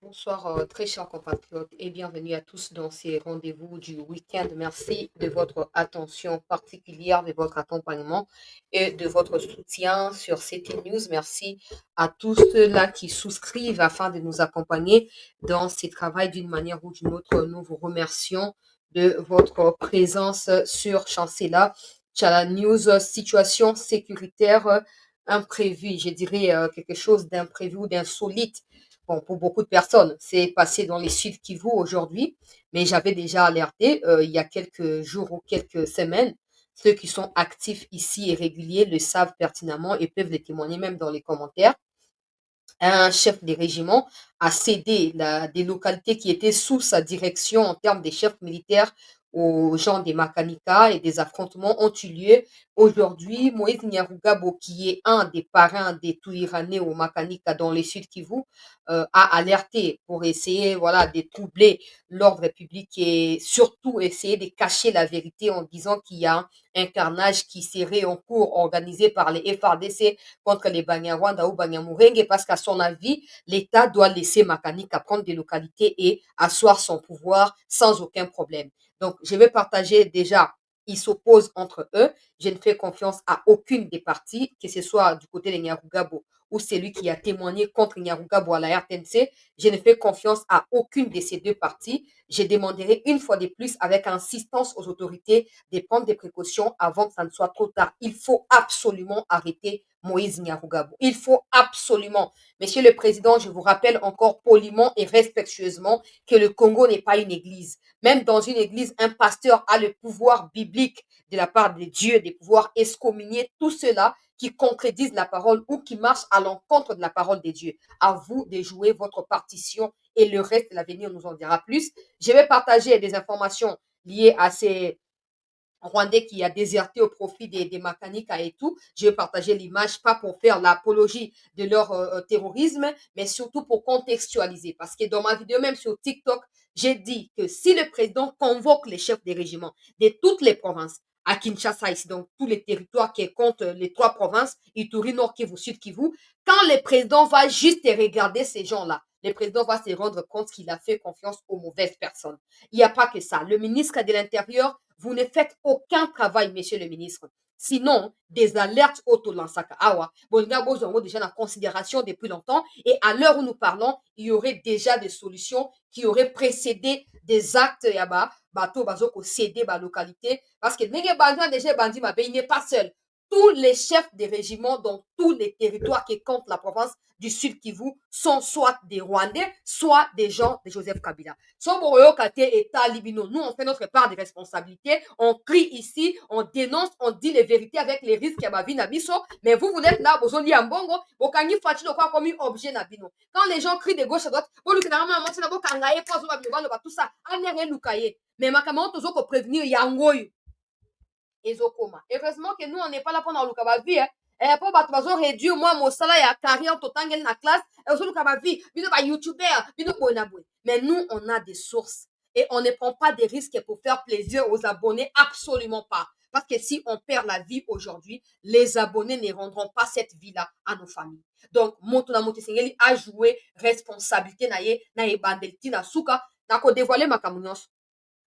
Bonsoir, très chers compatriotes, et bienvenue à tous dans ces rendez-vous du week-end. Merci de votre attention particulière, de votre accompagnement et de votre soutien sur CT News. Merci à tous ceux-là qui souscrivent afin de nous accompagner dans ce travail d'une manière ou d'une autre. Nous vous remercions de votre présence sur Chancela. La news situation sécuritaire imprévue, je dirais quelque chose d'imprévu ou d'insolite. Bon, pour beaucoup de personnes, c'est passé dans les Sud Kivu aujourd'hui, mais j'avais déjà alerté il y a quelques jours ou quelques semaines. Ceux qui sont actifs ici et réguliers le savent pertinemment et peuvent le témoigner même dans les commentaires. Un chef des régiments a cédé des localités qui étaient sous sa direction en termes des chefs militaires aux gens des Makanika, et des affrontements ont eu lieu aujourd'hui. Moïse Nyarugabo, qui est un des parrains des Touiranais au Makanika dans les Sud Kivu, a alerté pour essayer voilà, de troubler l'ordre public et surtout essayer de cacher la vérité en disant qu'il y a un carnage qui serait en cours organisé par les FRDC contre les Banyarwanda ou Banyamurenge, parce qu'à son avis, l'État doit laisser Makanika prendre des localités et asseoir son pouvoir sans aucun problème. Donc, je vais partager déjà, ils s'opposent entre eux. Je ne fais confiance à aucune des parties, que ce soit du côté de Nyarugabo ou celui qui a témoigné contre Nyarugabo à la RTNC. Je ne fais confiance à aucune de ces deux parties. Je demanderai une fois de plus, avec insistance aux autorités, de prendre des précautions avant que ça ne soit trop tard. Il faut absolument arrêter Moïse Nyarugabo. Il faut absolument. Monsieur le Président, je vous rappelle encore poliment et respectueusement que le Congo n'est pas une église. Même dans une église, un pasteur a le pouvoir biblique de la part de Dieu de pouvoir excommunier tout cela qui concrétise la parole ou qui marche à l'encontre de la parole de Dieu. À vous de jouer votre partition et le reste de l'avenir nous en dira plus. Je vais partager des informations liées à ces Rwandais qui a déserté au profit des Makanika et tout. Je vais partager l'image, pas pour faire l'apologie de leur terrorisme, mais surtout pour contextualiser. Parce que dans ma vidéo, même sur TikTok, j'ai dit que si le président convoque les chefs des régiments de toutes les provinces, à Kinshasa, ici, donc tous les territoires qui comptent les trois provinces, Ituri, Nord Kivu, Sud Kivu, quand le président va juste regarder ces gens-là, le président va se rendre compte qu'il a fait confiance aux mauvaises personnes. Il n'y a pas que ça. Le ministre de l'Intérieur, vous ne faites aucun travail, monsieur le ministre. Sinon, des alertes auto-lansaka. Awa, Bolinga Bozongo déjà en considération depuis longtemps. Et à l'heure où nous parlons, il y aurait déjà des solutions qui auraient précédé des actes yaba, bateau bazoko cédé ba localité. Parce que Nenge Bandra déjà Bandi Mabé, il n'est pas seul. Tous les chefs des régiments dans tous les territoires qui comptent la province du Sud Kivu sont soit des Rwandais, soit des gens de Joseph Kabila. Nous, on fait notre part de responsabilité. On crie ici, on dénonce, on dit les vérités avec les risques à ma vie nabiso. Mais vous, vous êtes là, vous avez un bongo, vous avez comme objet nabino. Quand les gens crient de gauche à droite, tout ça, mais ma camarade, toujours pour prévenir Yangoy. Ezokoma. Heureusement que nous, on n'est pas là pendant le vie, hein. Et pour bato bazo réduire moi mon salaire à carrière totangel na classe et aussi le vie bino ba youtubeur bino bona boy. Mais nous on a des sources et on ne prend pas des risques pour faire plaisir aux abonnés, absolument pas, parce que si on perd la vie aujourd'hui, les abonnés ne rendront pas cette vie là à nos familles. Donc moto na moto sengeli a joué responsabilité na ye bandelti na suka na ko dévoiler makambo nyonso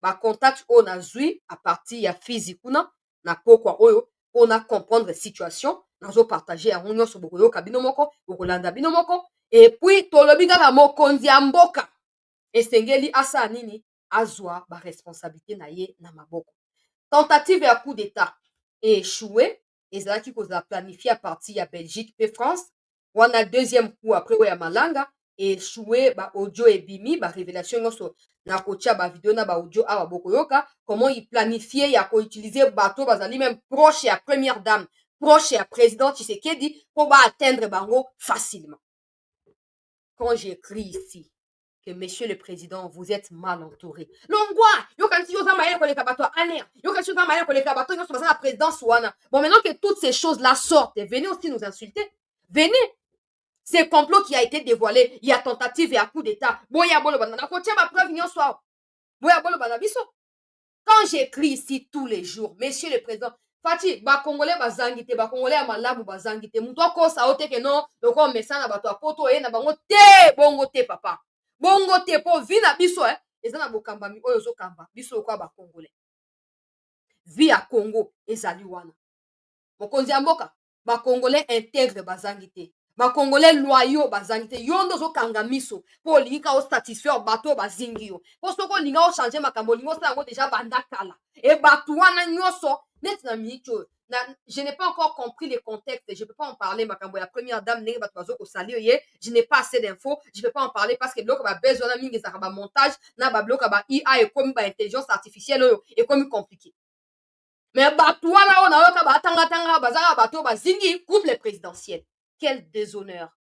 ba contact oyo nazwi a partir ya physique kuna na pokwa oyo mpona comprendre situation nazopartage yango nyonso bokoyoka bino moko bokolanda bino moko epuis tolobi kaka mokonzi ya mboka esengeli asala nini azwa baresponsabilité na ye na maboko. Tentative ya coup d'état échoué ezalaki kozala planifie a partir ya Belgique mpe France, wana deuxième coup après oyo ya malanga échoué, audio ebimi barévélation nyonso nakotia bavideo na baaudio awa bokoyoka comment il planifie ya koutilize bato bazali même proche ya première dame, proche ya président Tshisekedi mpo baatteindre bango facilement. Quand j'écris ici que monsieur le président, vous êtes mal entouré. Longwa, yo kanti yo zama yele koleka bato aner, yo kanti yo zama yele koleka bato nyonso baza la présidence wana. Bon, maintenant que toutes ces choses-là sortent, venez aussi nous insulter. Venez. C'est complot qui a été dévoilé. Il y a tentative et à coup d'état. Boya bolo banana. Kotia ma preuve nyonso. Boya bolo banana biso. Quand j'écris ici tous les jours, monsieur le président, Fati, ba Congolais bazangite, ba Congolais malamu bazangite. Muto ko sa ote ke non, loko mesana bato apoto e na bango te, bongo te papa. Bongo te po vina biso ezana bokamba mi oyo zo kamba biso kwa ba Congolais. Vi ya Congo ezali wana. Mokonzi ya mboka, ba Congolais intègre bazangite. Ba Congolais loyaux bazangite. Yondo zo kanga miso po linga o satisfaire bato bazingi yo. Po soko linga o changer makambo linga o sa ngo déjà banda kala. E bato wana nyoso net na micho. Je n'ai pas encore compris les contextes. Je ne peux pas en parler. Makambo la première dame n'est pas au salier. Je n'ai pas assez d'infos. Je ne peux pas en parler parce que bloc a besoin de mingi ça montage. Na ba bloc ba IA et comme ba intelligence artificielle et comme compliqué. Mais bato wana o na yoka ba tanga bazanga bato bazingi couple présidentiel. Quel déshonneur.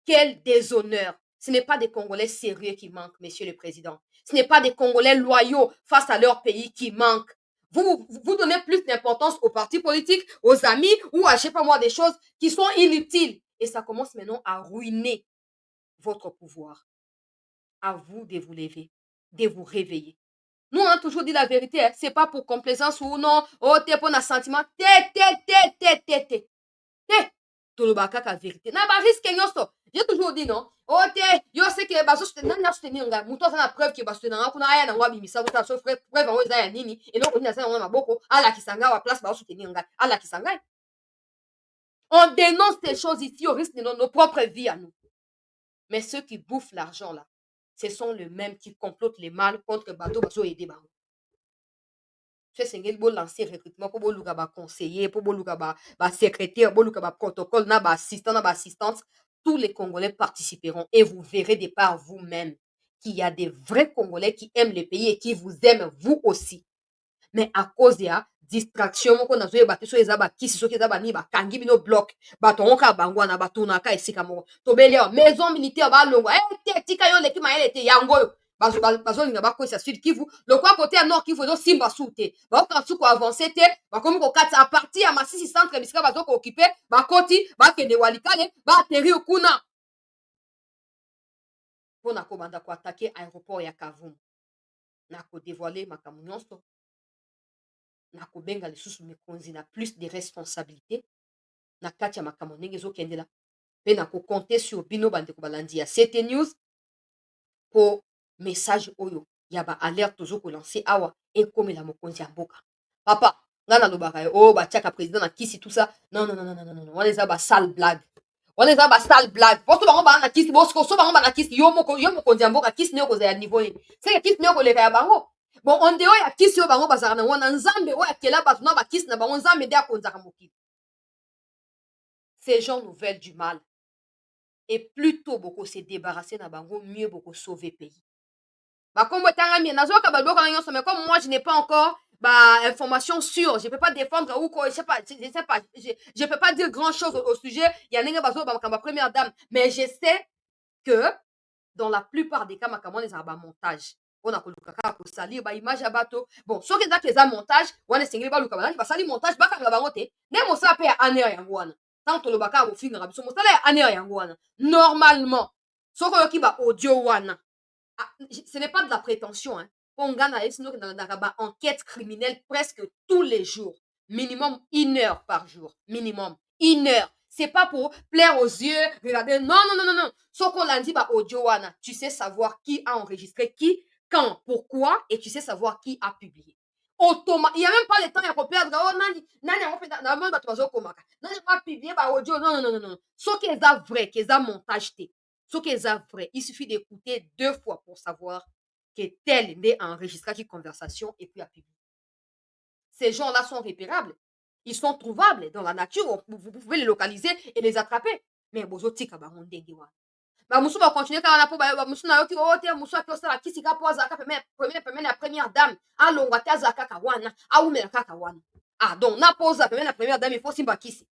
Quel déshonneur. Ce n'est pas des Congolais sérieux qui manquent, Monsieur le Président. Ce n'est pas des Congolais loyaux face à leur pays qui manquent. Vous donnez plus d'importance aux partis politiques, aux amis ou à, je sais pas moi, des choses qui sont inutiles. Et ça commence maintenant à ruiner votre pouvoir. À vous de vous lever, de vous réveiller. Nous, on a toujours dit la vérité. Hein. C'est pas pour complaisance ou non. Oh, t'es pour un sentiment. Té. Tolobaka ka vérité. Na ba risque nyoso. J'ai toujours dit non. Oh te, yo sais que baso soutenir na soutenir nga. Muto na preuve que baso soutenir nga kuna aya na ngwa bimisa buta so preuve ngo za ya nini. Et non koni na sa maboko ala kisanga wa place ba soutenir nga. Ala kisanga. On dénonce ces choses ici au risque de nos propres vies à nous. Mais ceux qui bouffent l'argent là, ce sont les mêmes qui complotent les mal contre bateau baso aider bango. Sengeli bo lancer recrutement pour boluka ba conseiller pour boluka ba secrétaire boluka ba protocole na ba assistant na ba assistante, tous les Congolais participeront et vous verrez de par vous-même qu'il y a des vrais Congolais qui aiment le pays et qui vous aiment vous aussi. Mais à cause de distraction moko na zoye bateso eza ba kisi soki eza ba ni ba kangi bino bloc bato ngoka bangwa na batuna ka esika moko tobeli maison militaire ba longwa te tika yo leki mayele te yango yo bazolinga bakwesa sud kivu lokwa kote ya nord kivu ezosimba su te bakoka su koavance te bakomi kokatisa aparti ya masisi centre bisika bazokookipe bakoti bakende walikale baaterir kuna mpona kobanda koatake aéroport ya kavumu na kodevoile makambo nyonso na kobenga lisusu mikonzi na plus de responsabilité na kati ya makambo ndenge ezokendela mpe na kokonte sur bino bandeko balandi ya CT News po message oyo ya baalerte tozokolance awa ekomela mokonzi ya mboka papa ngai nalobaka yo oyo batiaka président na kisi tout ça non wana eza basale blague wana eza basale blague poso bango baa na kisi boso bango baa na kisi yo mokonzi ya mboka kisi nde okozala ya niveau nini seke kisi nde okoleka ya bango bon on dehors ya kisi oyo bango bazalaka nango wana nzambe oyo akela bato na bakisi na bango nzambe nde akonzaka mokili ces gens nous veulent du mal et plus tôt bokose débarrasser na bango mieux bokosauver pays bakombo etangami nazoyoka baloboko na nyonso mais comme moi je n'ai pas encore information sûre je peux pas défendre ou quoi je sais pas je peux pas dire grand chose au sujet il y a ndenge bazo ba première dame mais je sais que dans la plupart des cas makambo ezala ba montage mpona koluka kaka kosalir baimage ya bato bon soki ezaki eza montage wana esengeli baluka balaki basali montage bakanga bango te nde mosala mpe ya aner yango wana ntango tolobaka kofingaka biso mosala ya aner yango wana normalement soki oyoki baaudio wana ce n'est pas de la prétention hein mpo nga na yesi ndoki nalandaka baenquête criminelle presque tous les jours minimum 1 heure par jour minimum 1 heure c'est pas pour plaire aux yeux regarder non soko olandi baaudio wana tu sais savoir qui a enregistré qui quand pourquoi et tu sais savoir qui a publié il y a même pas le temps ya koperdre oh nani yango mpe na moni bato bazokomaka nani yango apiblie baaudio non soki eza vrai ke eza montage te soki eza vrai il suffit d'écouter 2 fois pour savoir que tel nde enregistraki conversation et puis a publié ces gens-là sont repérables ils sont trouvables dans la nature vous pouvez les localiser et les attraper mais bozotika bango ndenge wana bamosusu bakontinue kaka na mpo bamosusu nayoki oyo te mosusu ake osala kisi kaka mpo azala kaka pemene ya première dame alongwa te azala kaka wana awumela kaka wana donc na mpo ozala pemene ya première dame il faut simba kisi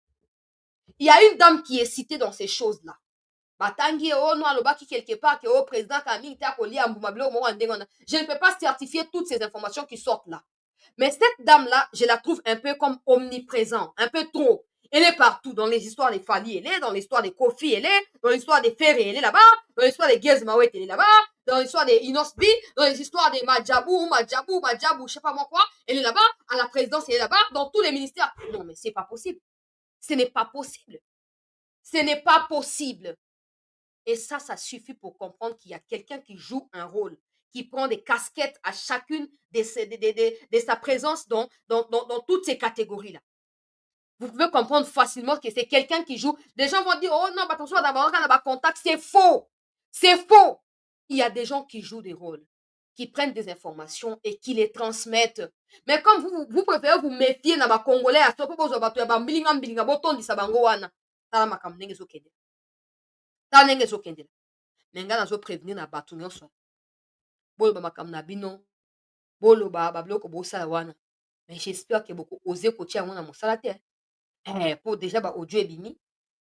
il y a une dame qui est citée dans ces choses là batangi ye oyo no alobaki quelque part ke oyo président kaka mingi te akolia mbuma biloko moko ya ndenge wana je ne peux pas certifier toutes ces informations qui sortent là mais cette dame là je la trouve un peu comme omniprésent un peu trop. Elle est partout, dans les histoires des Fali, elle est, dans l'histoire des Kofi, elle est, dans l'histoire des Ferré, elle est là-bas, dans l'histoire des Gez Mawet, elle est là-bas, dans l'histoire des Inosbi, dans les histoires des Madjabou, je sais pas moi quoi. Elle est là-bas, à la présidence, elle est là-bas, dans tous les ministères. Non, mais c'est pas possible. Ce n'est pas possible. Ce n'est pas possible. Et ça suffit pour comprendre qu'il y a quelqu'un qui joue un rôle, qui prend des casquettes à chacune de sa présence dans toutes ces catégories-là. Vous pouvez comprendre facilement que c'est quelqu'un qui joue. Des gens vont dire, oh non, attention, d'abord, on a contact. C'est faux. C'est faux. Il y a des gens qui jouent des rôles, qui prennent des informations et qui les transmettent. Mais comme vous préférez vous méfier dans ma Congolais, à ce propos, vous avez un bilinga, boton, di sabango wana. Tala makam nenge zo kende. Tala nenge zo kende. Mais nga nazo prévenir na batu nyonso. Bolo ba makam na bino. Bolo ba biloko bosala wana. Mais j'espère que beaucoup osé kotia yango na mosala te. Po déjà baaudio ebimi,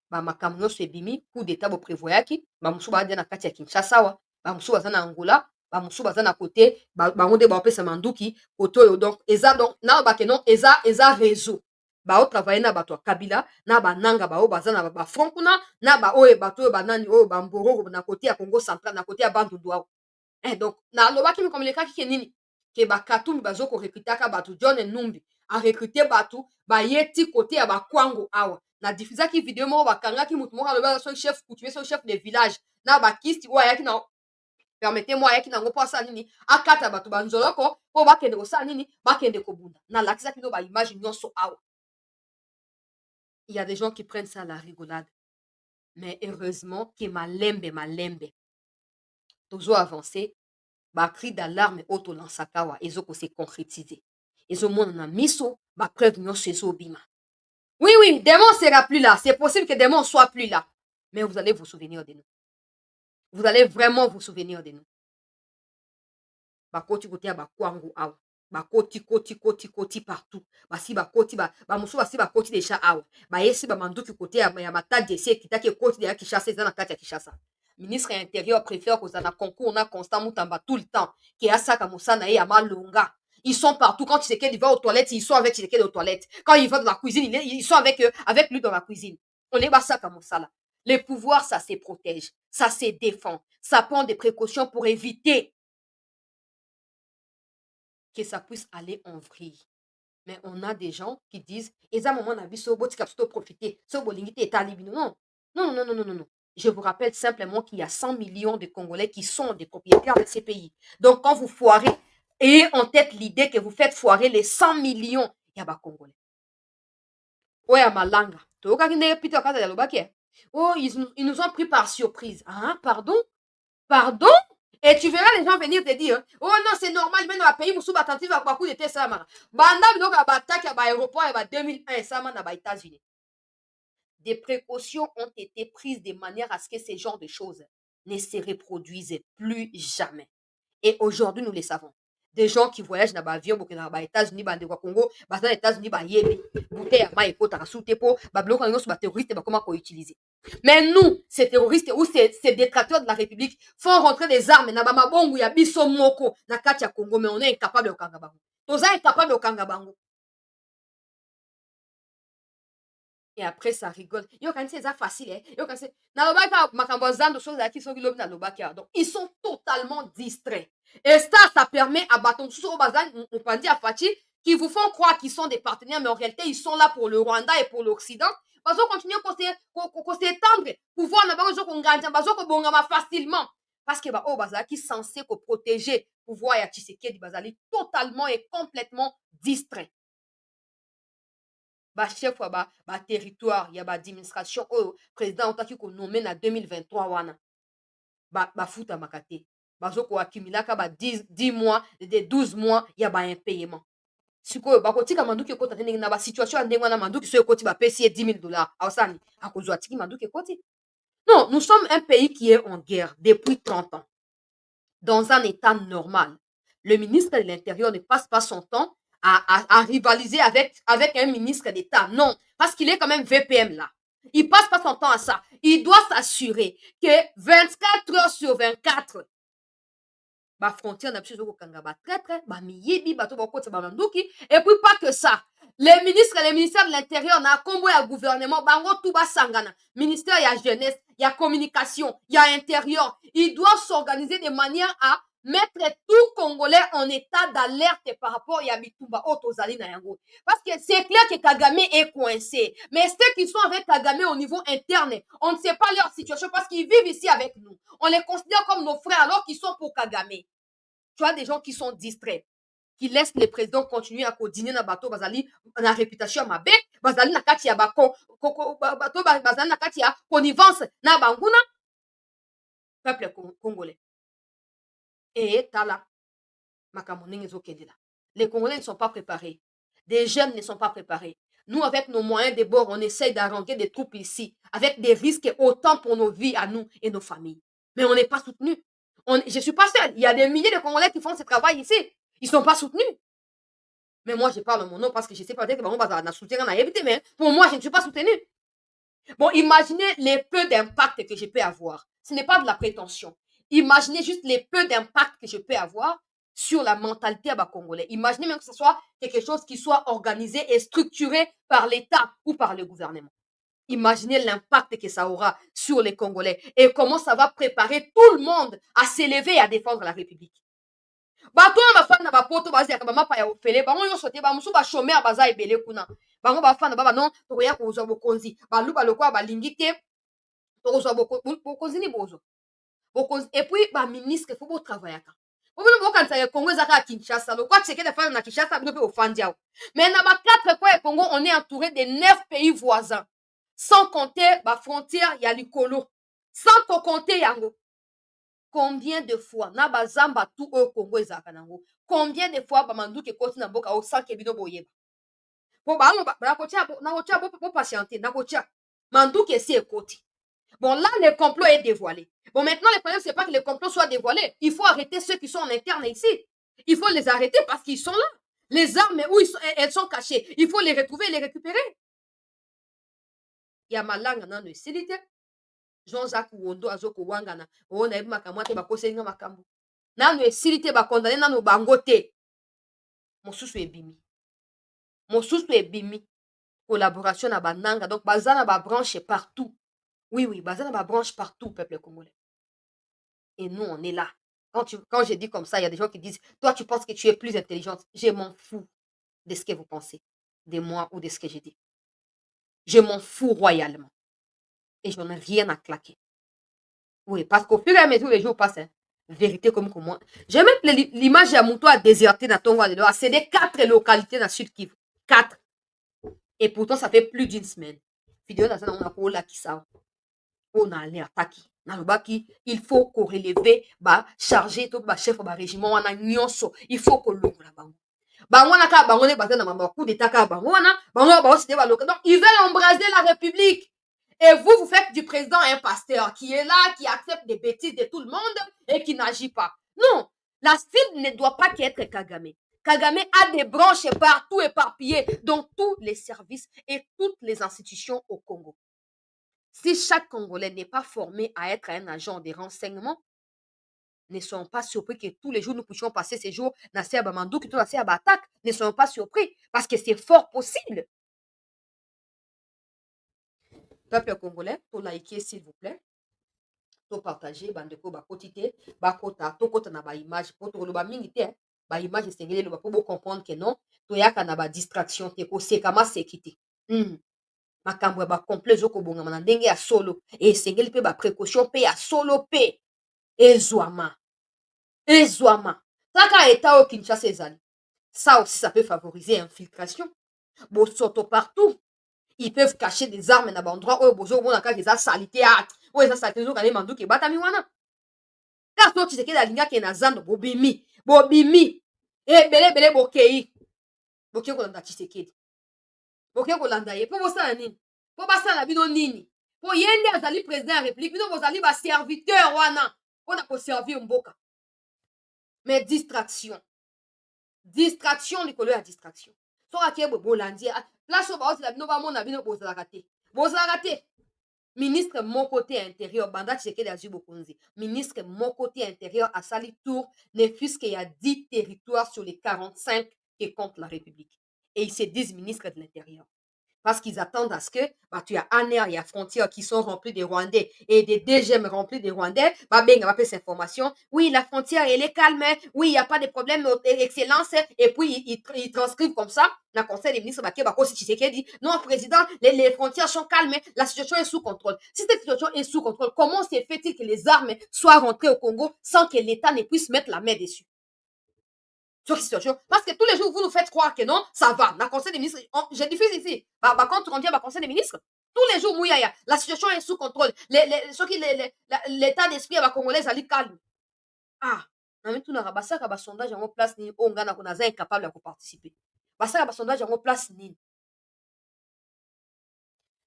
bamakambo nyonso ebimi, coup d'état boprevoyaki, bamosusu baza na kati ya Kinshasa awa, bamosusu baza na Angola, bamosusu baza na kote bango nde baopesa manduki kote oyo. Donc eza donc nalobake non eza réseau baotravaille na bato ya Kabila na bananga bao baza na bafront kuna na baoyo bato oyo banani oyo bamboro na kote ya Congo central na kote ya Bandundu awa. Donc nalobaki mikomelekaki ke nini ke bakatumbi bazokorekrutaka bato John Numbi arekrute bato baye ti kote ya bakwango awa na diffusaki video moko bakangaki mutu moko alobi so chef coutumier so chef de village na bakisti oyo ayaki na permettez moi ayaki nango mpo asala nini akata bato banzoloko mpo bakende kosala nini bakende kobunda nalakisaki bino baimage nyonso awa. Il y a des gens qui prennent ça à la rigolade, mais heureusement ke malembe tozo avancer bacri d'alarme oyo tolansaka awa ezokose concrétiser ezomona na miso bapreuve nyonso ezobima. Oui, démon sera plus là. C'est possible que démon soit plus là. Mais vous allez vous souvenir de nous. Vous allez vraiment vous souvenir de nous. Bakoti kote ya bakwangu awa. Bakoti partout. Basi bakoti bamusu basi bakoti deja awa. Bayesi bamanduki kote ya matadi esi ekitaki ekoti ya Kinshasa eza na kati ya Kinshasa. Ministre ya intérieur préfère kozala na concours na Constant Mutamba tout le temps. Ke asaka mosana ye ya malonga. Ils sont partout. Quand Tshisekedi va aux toilettes, ils sont avec Tshisekedi aux toilettes. Quand il va dans la cuisine, ils sont avec lui dans la cuisine. On est basaka mosala. Les pouvoirs, ça se protège, ça se défend, ça prend des précautions pour éviter que ça puisse aller en vrille. Mais on a des gens qui disent, Eza moment na biso botika plutôt profiter, so bolingite etali non. Non. Je vous rappelle simplement qu'il y a 100 millions de Congolais qui sont des propriétaires de ces pays. Donc quand vous foirez, ayez en tête l'idée que vous faites foirer les 100 millions. Yaba Congolais. Ouais, à Malanga. Oh, ils nous ont pris par surprise. Ah, pardon? Et tu verras les gens venir te dire, oh non, c'est normal, mais dans le pays, vous attentif à beaucoup de ça. Banda, donc, à Batak, à l'aéroport, à 2001, ça, dans les États-Unis. Des précautions ont été prises de manière à ce que ces genres de choses ne se reproduisent plus jamais. Et aujourd'hui, nous le savons. Des gens qui voyagent dans l'avion, dans les États-Unis, dans le Congo, dans les États-Unis, dans les bouteilles à maïko, dans les terroristes, comment utiliser. Mais nous, ces terroristes ou ces détracteurs de la République font rentrer des armes dans Bamabongo, ya biso moko, na Katia Congo, mais on est incapable de Kangabango. Nous sommes incapables de Kangabango. Et après, ça rigole. Yo, quand c'est facile, hein. Yo, quand c'est. Donc, ils sont totalement distraits. Et ça permet à Baton Opandi à Fati, qui vous font croire qu'ils sont des partenaires, mais en réalité, ils sont là pour le Rwanda et pour l'Occident. Parce qu'on continue à s'étendre, pouvoir n'a facilement. Parce que oh qui est censé protéger pouvoir ya Tshisekedi bazali totalement et complètement distrait. Chef ba territoire ya ba administration oyo président otaki ko nommer na 2023 wana ba futa makate bazoko akimilaka ba 10 mois de 12 mois ya ba impayement sikoyo bakotika manduki ekota ndenge na ba situation ya ndenge wana manduki so ekoti ba pesi $10,000 awasani akozwa tiki manduki ekoti. Non, nous sommes un pays qui est en guerre depuis 30 ans. Dans un état normal, le ministre de l'Intérieur ne passe pas son temps à rivaliser avec un ministre d'État. Non, parce qu'il est quand même VPM là. Il passe pas son temps à ça. Il doit s'assurer que 24 heures sur 24, ba frontière na biso ezokokanga batraître bamiyibi bato bakotisa bamanduki. Et puis pas que ça, les ministres et les ministères de l'intérieur na kombo ya gouvernement bango tout basangana, ministère ya jeunesse, ya communication, ya intérieur, ils doivent s'organiser de manière à mettre tout Congolais en état d'alerte par rapport à Bitumba Otozali na yango. Parce que c'est clair que Kagame est coincé. Mais ceux qui sont avec Kagame au niveau interne, on ne sait pas leur situation parce qu'ils vivent ici avec nous. On les considère comme nos frères alors qu'ils sont pour Kagame. Tu as des gens qui sont distraits, qui laissent les présidents continuer à dîner na bateau bazali na réputation mabe, bazali na kati ya bato bazali na kati ya connivence na banguna peuple congolais. Et tala makambo ndenge ezokende là. Les Congolais ne sont pas préparés. Des jeunes ne sont pas préparés. Nous, avec nos moyens de bord, on essaye d'arranger des troupes ici, avec des risques autant pour nos vies à nous et nos familles. Mais on n'est pas soutenus. Je ne suis pas seule. Il y a des milliers de Congolais qui font ce travail ici. Ils ne sont pas soutenus. Mais moi, je parle mon nom parce que je sais pas peut-être que on va soutenir, mais pour moi, je ne suis pas soutenue. Bon, imaginez les peu d'impact que je peux avoir. Ce n'est pas de la prétention. Imaginez juste les peu d'impact que je peux avoir sur la mentalité à Congolais. Imaginez même que ce soit quelque chose qui soit organisé et structuré par l'État ou par le gouvernement. Imaginez l'impact que ça aura sur les Congolais et comment ça va préparer tout le monde à s'élever et à défendre la République. Bato na bafana bapoto baziyaka bamapa ya ofele bango nyonso te bamosusu bachomere baza ebele kuna bango bafana baba non tokoya kozwa bokonzi baluba lokola balingi te tokozwa bokonzi ni bozwa bokonzi epuis baministre fo botravayaka obino bokanisaka congo ezaka ya kinshasa lokwa tshisekedi afanda na kinshasa bino mpe ofandi awa mais na ba4 coin ya congo on est entouré de 9 pays voisins sans compter bafrontière ya likolo sans kokonte yango. Combien de fois na bazamba tout au Congo ezaka nango combien de fois bamanduki ekoti na mboka osanke bino boyeba po bango nakotia bo patienter nakotia manduki esi ekoti. Bon là le complot est dévoilé. Bon maintenant le problème c'est pas que le complot soit dévoilé, il faut arrêter ceux qui sont en interne ici. Il faut les arrêter parce qu'ils sont là. Les armes où elles sont cachées, il faut les retrouver et les récupérer. Ya malanga nano esili te. Jean-Jacques Wondo azoko wangana ona yebi makambo te bakoselinga makambo nano esili te bakondane nano bango te mosusu ebimi collaboration na bananga donc baza na babranche partout oui baza na babranche partout peuple congolais et nous on est là quand je dis comme ça il y a des gens qui disent toi tu penses que tu es plus intelligente je m'en fous de ce que vous pensez de moi ou de ce que je dis je m'en fous royalement. Et j'en ai rien à claquer. Oui, parce qu'au fur et à mesure les jours passent, hein, vérité comme moi. J'ai même l'image à Mouto a déserté dans ton de a cédé 4 localités dans le Sud Kivu. 4. Et pourtant, ça fait plus d'une semaine. Vidéo dans on a pour la qui ça. On a allé attaquer. Il faut qu'on relève, charger tout le chef de régiment, on a nyonso. Il faut qu'on l'ouvre là-bas. Donc, ils veulent embraser la République. Et vous faites du président un pasteur qui est là, qui accepte des bêtises de tout le monde et qui n'agit pas. Non, la cible ne doit pas qu'être Kagame. Kagame a des branches partout éparpillées dans tous les services et toutes les institutions au Congo. Si chaque Congolais n'est pas formé à être un agent de renseignement, ne soyons pas surpris que tous les jours nous puissions passer ces jours dans ces abandons, qui dans ces attaques. Ne soyons pas surpris parce que c'est fort possible. Peuple congolais, pour liker s'il vous plaît, pour partager, bandeko bakotite, bakota, tokota na ba image, pour to loba mingi te, ba image sengele loba pour comprendre que non, to yaka na ba distraction te ko sekama sekite. Makambo ba complet zoko bonga na ndenge ya solo et sengele pe ba précaution pe ya solo pe ezwama. Taka état au Kinshasa ezali. Ça aussi, ça peut favoriser l'infiltration. Bon, surtout partout. Ils peuvent cacher des armes dans l'endroit où ils ont des salité. Où ils ont salité, ils ont des mandou qui battent à miwana. Car toi, tu sais que la ligne qui est dans Zando, Bobimi. Et belé, bokei. Bokei ko landa Tshisekedi. Bokei ko landa ye. Po bosa nini? Po basa na bino nini? Po yende azali président de la République, bino bozali ba serviteur wana. On a ko servir mboka. Mais distraction. Distraction likolo ya distraction. So ake bolandi place ba oti la bino ba mona bino bozalaka te. Ministre mon côté intérieur, Banda Tshisekedi Azui Bokonzi, ministre mon côté intérieur à Sali Tour, ne fût-ce qu'il y a 10 territoires sur les 45 qui comptent la République. Et ils se disent ministres de l'Intérieur. Parce qu'ils attendent à ce que tu as ANR, il y a frontières qui sont remplies de Rwandais et des DGM remplis de Rwandais. Ben, on va faire cette information. Oui, la frontière, elle est calme. Oui, il n'y a pas de problème, excellence. Et puis, ils transcrivent comme ça. Dans le conseil des ministres, si Tshisekedi dit non, président, les frontières sont calmes. La situation est sous contrôle. Si cette situation est sous contrôle, comment se fait-il que les armes soient rentrées au Congo sans que l'État ne puisse mettre la main dessus? Sur cette situation. Parce que tous les jours, vous nous faites croire que non, ça va. Dans le conseil des ministres, je diffuse ici. Quand on vient au conseil des ministres, tous les jours, Mouyaya, la situation est sous contrôle. L'état d'esprit à la Congolaise, elle est calme. Ah, mais tout n'a pas ça, sondage en place, ni on gagne, on a incapable de participer. Ça, sondage en place, ni.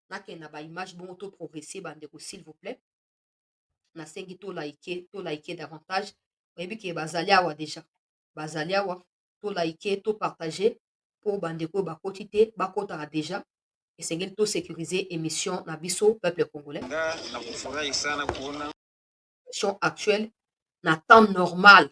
N'a pas image, bon, auto progresser, s'il vous plaît. Na sengi to like davantage. Vous voyez que Bazaliawa déjà. Bazaliawa, to like, to partager pour bandeko bakoti te, bakota déjà. Et c'est to sécuriser émission na biso peuple congolais. Situation actuelle, na temps normal,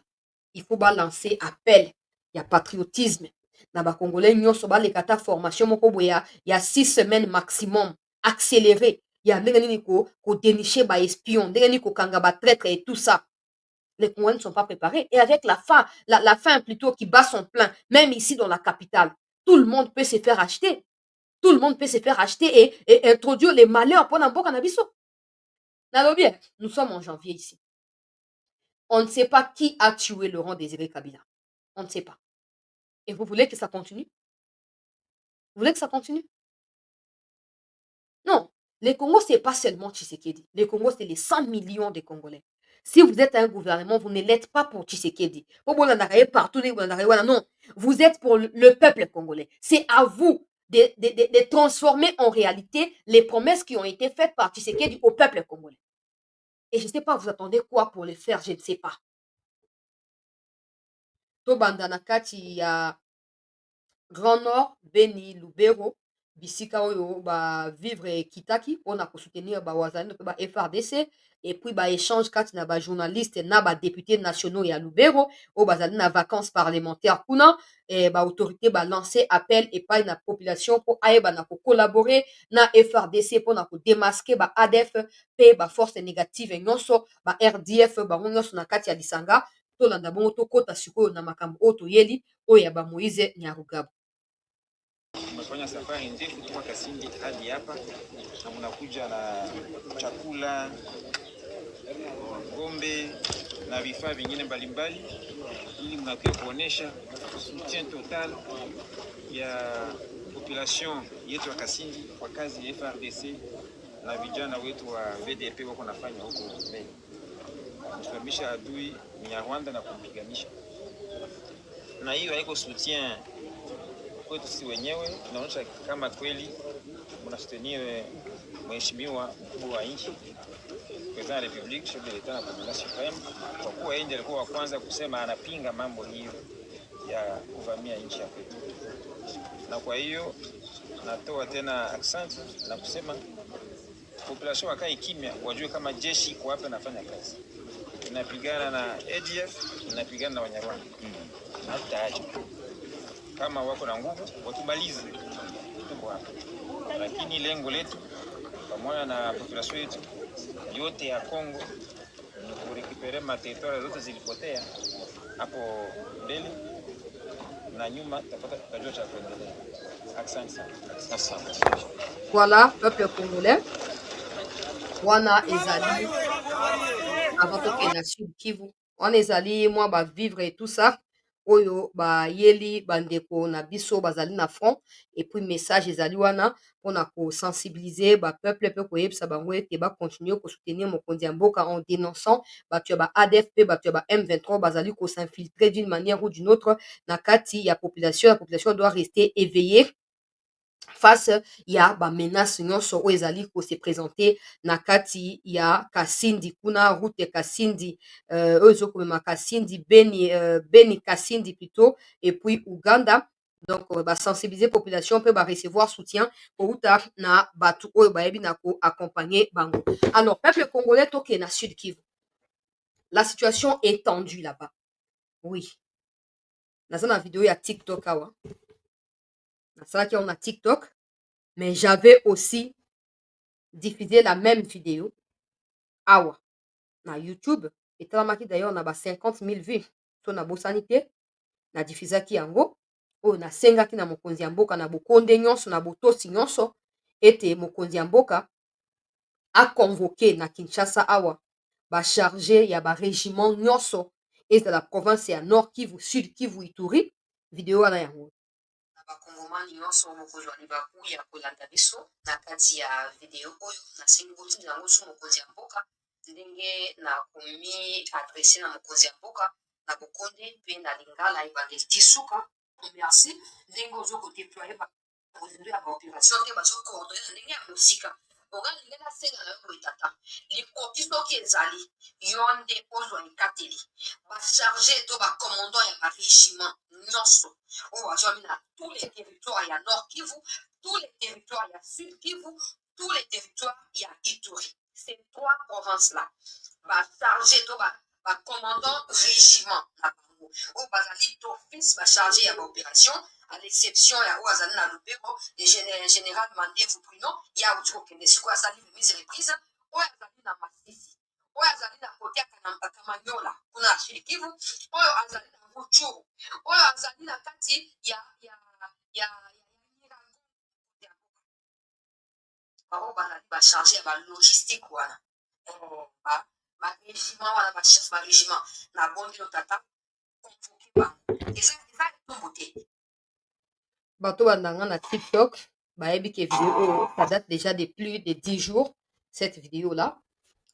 il faut balancer appel. Il y a patriotisme. Na ba congolais nyonso ba lekata formation moko boya, il y a 6 semaines maximum accéléré. Il y a ndenge nini ko dénicher ba espion, ndenge nini ko kanga ba traître et tout ça. Les Congolais ne sont pas préparés. Et avec la faim plutôt qui bat son plein, même ici dans la capitale, tout le monde peut se faire acheter. Tout le monde peut se faire acheter et introduire les malheurs pour n'importe cannabis. Nous sommes en janvier ici. On ne sait pas qui a tué Laurent Désiré Kabila. On ne sait pas. Et vous voulez que ça continue? Vous voulez que ça continue? Non. Les Congos, ce n'est pas seulement Tshisekedi. Les Congos, c'est les 100 millions de Congolais. Si vous êtes un gouvernement, vous ne l'êtes pas pour Tshisekedi. Partout, non. Vous êtes pour le peuple congolais. C'est à vous de transformer en réalité les promesses qui ont été faites par Tshisekedi au peuple congolais. Et je ne sais pas, vous attendez quoi pour le faire? Je ne sais pas. Tobandanakati, il y a Grand Nord, Beni, Lubero, bisika oyo vivre kitaki mpona kosoutenir bawazalendo mpe ba FRDC et puis échange kati na bajournaliste na badepute nationaux ya Lubero oyo bazali na vacances parlementaires kuna baautorité balance appel epai na population mpo ayeba na kocollabore na FRDC mpona kodemaske ADF mpe baforce négative nyonso RDF bango nyonso na kati ya lisanga tolanda bongo tokɔta sikoyo na makambo oyo toyeli oyo ya bamoïse nyarugabo. Mmefanya safari ndefu kutoka Kasindi hadi hapa na mnakuja na chakula, ngombe na vifaa vingine mbalimbali ili mnakuja kuonesha soutien total ya population yetu ya Kasindi kwa kazi ya FRDC na vijana wetu wa VDP wako nafanya huko mbele. Kusimamisha adui ya Rwanda na kumpiganisha. Na hiyo haiko soutien kwetu sisi wenyewe, tunaonyesha kama kweli mnasoutenir mheshimiwa mkuu wa nchi President de la République, chef de l'État na Commandant supreme, kwa kuwa yeye ndiye alikuwa wa kwanza kusema anapinga mambo hiyo ya kuvamia nchi ya kwetu. Na kwa hiyo natoa tena accent na kusema population wakae kimya, wajue kama jeshi iko hapa nafanya kazi. Inapigana na ADF, inapigana na Wanyarwanda. Na tutaacha kama wako na nguvu watumalize, tuko hapa. Lakini lengo letu pamoja na population yetu yote ya Kongo ni kurekipere materitoire zote zilipotea hapo mbele na nyuma, tutajua cha kuendelea. Asante sana. Voilà, peuple congolais. Wana ezali avant que na Sud Kivu. Wana ezali moi vivre et tout ça. Oyo yeli bandeko na biso bazali na front et puis message ezali wana pona ko sensibiliser peuple pe ko yebisa bango ete continuer ko soutenir mokonzi ya mboka en dénonçant tu ya ADF pe tu ya M23 bazali ko s'infiltrer d'une manière ou d'une autre na kati ya population. La population doit rester éveillée face ya menace nyonso oyo ezali ko se présenter na kati ya Kasindi kuna route Kasindi oyo ezokomema Kasindi Beni Kasindi plutôt et puis Uganda Donc, sensibiliser population peut recevoir soutien pour na batu oyo bayebi na ko accompagner bango. Alors, peuple congolais toke na Sud Kivu. La situation est tendue là-bas. Oui. Dans une vidéo, il y a TikTok. Dans a TikTok. Mais j'avais aussi diffusé la même vidéo. Awa. Na YouTube. Et d'ailleurs, on a 50 000 vues. Sur na sanité. Na diffusaki yango. Oyo nasengaki na mokonzi ya mboka na bokonde nyonso na botosi nyonso ete mokonzi ya mboka aconvoke na Kinshasa awa bacharge ya barégiment nyonso ezala province ya Nord Kivu, Sud Kivu, Ituri. Video wana yango na bakongomani nyonso bokozwani bakuya kolanda biso na kati ya video oyo nasengi botinda yango so mokonzi ya mboka ndenge nakomi adrese na mokonzi ya mboka na bokonde mpe na lingala ebandeli tisuka merci ndenge ozokoteploye bakozendo ya baopération te bazokoordone na ndenge ya mosika ogalinge nasenga na yo boye tata likoki soki ezali yo nde ozwa ekateli bacharge to bacommandant ya barégiment nyonso oyo bazwami na tous les territoires ya Nord Kivu, tous les territoires ya Sud Kivu, tous les territoires ya Ituri. Ces trois provinces-là bacharge to bacommandant régiment na bango oyo bazali d'office bacharge ya baopération à l'exception ya oyo azali na lobeko de général Mandevu Bruno ya auti kokende sikoyo azali mise reprise oyo azali na Masisi oyo azali na kote ya Kamanyola kuna ya Sud Kivu oyo azali na Ruchuru oyo azali na kati ya bango bazali bacharge ya balogistique wana barégiment wana bachef barégiment na bondelo tata convoke bango eza etombo te bato bandanga na TikTok bayebi ke video oyo ça date déjà de plus de 10 jours cette vidéo là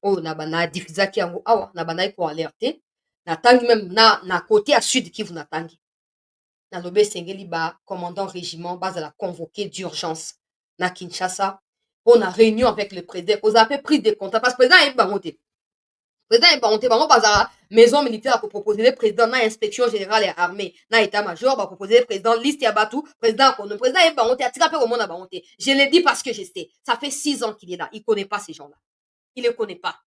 oyo na diffusaki yango awa na bandaki koalerte natangi même na côté ya Sud Kivu natangi nalobi esengeli bacommandant régiment bazala convoqué d'urgence na Kinshasa mpona réunion avec le président kozala mpe prise de contact parce que président ayebi bango te président ayebi bango te bango bazala maison militaire akoproposele président na inspection générale ya armée na état major baproposele président liste ya bato président akono président ayebi bango te atika mpe komona bango te je le dis parce que je sais ça fait 6 ans qu'il est là il connaît pas ces gens là il ne connaît pas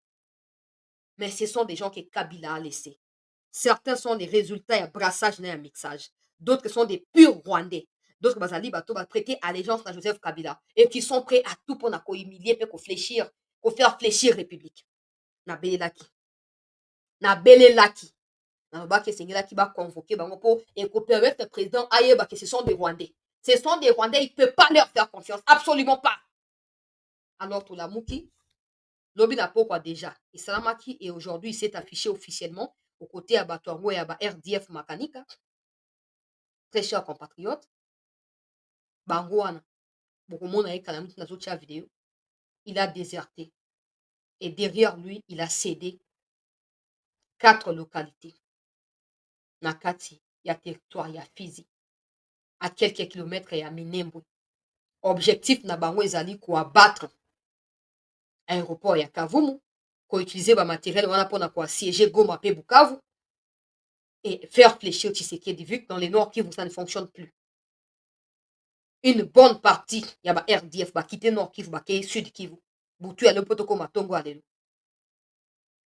mais ce sont des gens que Kabila a laissés. Certains sont des résultats à brassage et à mixage. D'autres sont des purs Rwandais. D'autres bazali bato ba prêter allégeance à Joseph Kabila et qui sont prêts à tout pour na ko humilier pour fléchir, pour faire fléchir république. Na belelaki. Na belelaki. Na ba ke sengela ki ba convoquer bango pour et ko permettre président ayeba que ce sont des Rwandais. Ce sont des Rwandais, il ne peut pas leur faire confiance, absolument pas. Alors tout la mouki lobi na pokwa déjà. Isalamaki et aujourd'hui il s'est affiché officiellement aux côtés à Batoango et à RDF Makanika. Très chers compatriotes, Bangouana, vidéo, il a déserté. Et derrière lui, il a cédé 4 localités. Nakati, il y a territoire, il y a Fizi. À quelques kilomètres, il y a Minembwe. Objectif, Nabango ezali ko abattre aéroport, il y a Kavumu, ko utiliser ba matériel, on a pour ko assiéger Goma pe Bukavu. Et faire fléchir Tshisekedi, vu que dans les Nord Kivu, ça ne fonctionne plus. Une bonne partie, il y a RDF, ba quitter Nord Kivu, ba Sud Kivu. Boutu ya lepoto ko matongo alelo.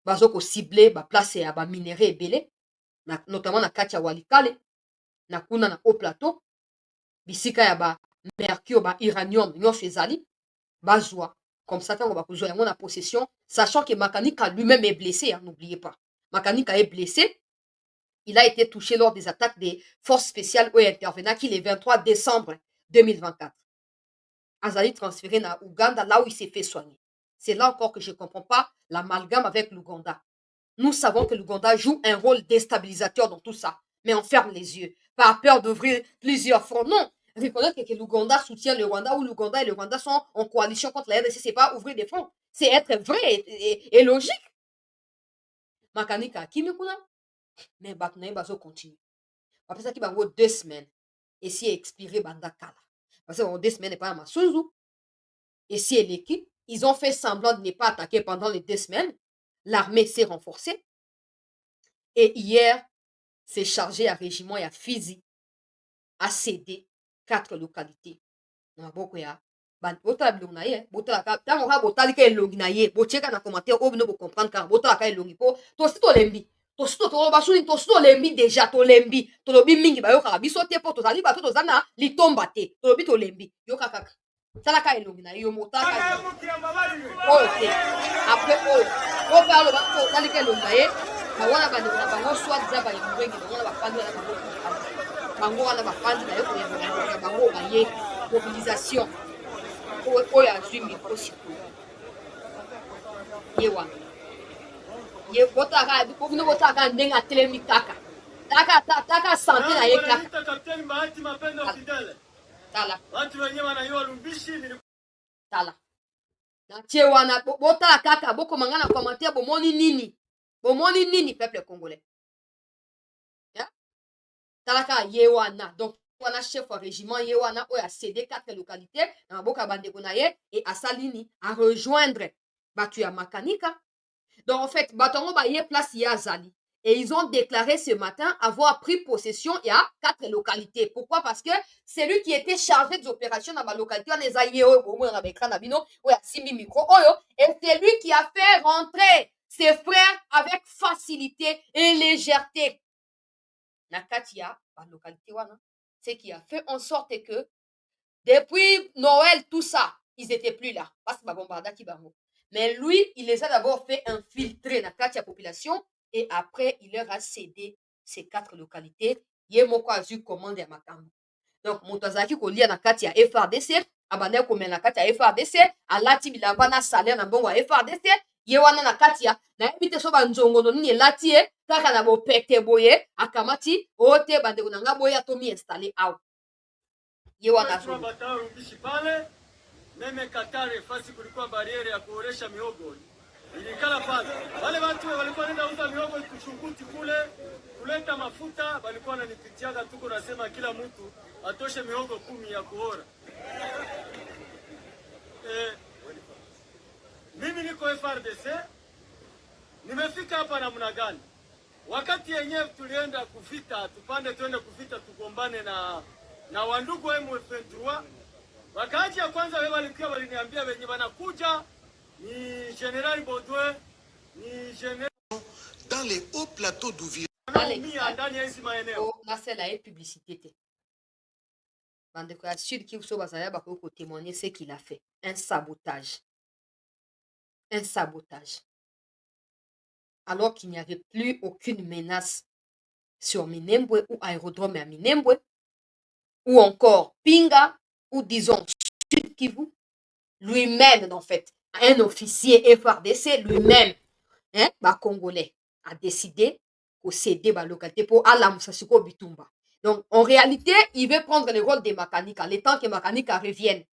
Bazo ko cibler, ba place ya ba minerais ebele, notamment na kati ya Walikale, na kuna na haut plateau, bisika ya ba mercure, ba uranium, nyonso ezali, bazwa. Comme ça, on va kozwa yango na possession, sachant que Makanika lui-même est blessé, hein, n'oubliez pas. Makanika est blessé. Il a été touché lors des attaques des forces spéciales où il intervenait le 23 décembre 2024. Azali transféré na Ouganda, là où il s'est fait soigner. C'est là encore que je ne comprends pas l'amalgame avec l'Ouganda. Nous savons que l'Ouganda joue un rôle déstabilisateur dans tout ça, mais on ferme les yeux, par peur d'ouvrir plusieurs fronts. Non, reconnaître que l'Ouganda soutient le Rwanda ou l'Ouganda et le Rwanda sont en coalition contre la RDC, c'est pas ouvrir des fronts, c'est être vrai et logique. Makanika Kimekuna, mais Batnaï Bazo continue. Après ça, il y a 2 semaines. Et si expiré Bandakala. Parce que 2 semaines, n'est pas à Masuzu. Et si l'équipe, ils ont fait semblant de ne pas attaquer pendant les 2 semaines. L'armée s'est renforcée. Et hier, c'est chargé à régiment et à Fizi. a cédé 4 localités. Na maboko ya botala bilongi na ye botalaka ntango kaka botalika elongi na ye botieka na commentaire oyo bino bocomprendre kaka botalaka elongi mpo tosi tolembi toloba suni tosi tolembi deja tolembi tolobi mingi bayokaka biso te mpo tozali bato toza na litomba te tolobi tolembi yoka kaka talaka elongi na ye yo motalaka oyo te apres oyo ope aloba totalika elongi na ye bawana bandeko na bango soit diza bayemurengi bango na bafandi wana bango wana bafandi na ye koya bango baye mobilisation oyo azwi mikro sikoyo ye wana ye botalaka bino botalaka ndenge atelemi kaka taka sante na ye kaka tala na tie wana botala kaka bokomanga na commentaire bomoni nini peuple congolais tala kaka ye wana donc wana chef wa régiment ye wana oyo acédé 4 localités na maboko ya bandeko na ye et asali nini a rejoindre bato ya makanika. Donc en fait bato yango baye place ye azali et ils ont déclaré ce matin avoir pris possession ya 4 localités. Pourquoi? Parce que c'est lui qui était chargé des opérations dans ma localité wana eza ye oyo bomona na baécran na bino oyo asimbi micro oyo et c'est lui qui a fait rentrer ses frères avec facilité et légèreté na kati ya balocalité wana, ce qui a fait en sorte que depuis Noël, tout ça, ils étaient plus là parce que babombardaki bango. Mais lui, il les a d'abord fait infiltrer na kati ya population et après il leur a cédé ces 4 localités. Ye moko azwi commande ya makambo. Donc moto azalaki kolia na kati ya FRDC, abandaki komela na kati ya FRDC, alati bilamba na salaire na mbongo ya FRDC. Ye wana na kati ya nayebi te so banzongono nini elati ye kaka na bopete boye akamati oyo te bandeko na nga boye atomi installe awa ye wana pale meme Katare fasi kulikuwa bariere ya kuoresha miogo ilikala pale, wale watu walikuwa nenda uza miogo kuchunguti kule kuleta mafuta, walikuwa wananipitiaga tuko nasema kila mtu atoshe miogo 10 ya kuora. Mimi niko FRDC, nimefika hapa namna gani? Wakati yenyewe tulienda kuvita, tupande tuende kuvita tugombane na wandugu wa M23. Wakati ya kwanza wewe walikuwa waliniambia wenye wanakuja ni General Baudouin, ni General dans les hauts plateaux d'Uvira. Ndani ya hizi maeneo. Na c'est la publicité te. Bandeko ya Sud Kivu so bazaya bako témoigner ce qu'il a fait, un sabotage. Un sabotage. Alors qu'il n'y avait plus aucune menace sur Minembwe ou aérodrome à Minembwe, ou encore Pinga, ou disons Sud Kivu, lui-même en fait, un officier FRDC lui-même, hein, Congolais, a décidé de céder la localité pour Alamusasiko Bitumba. Donc en réalité, il veut prendre le rôle des Makanika, le temps que Makanika revienne.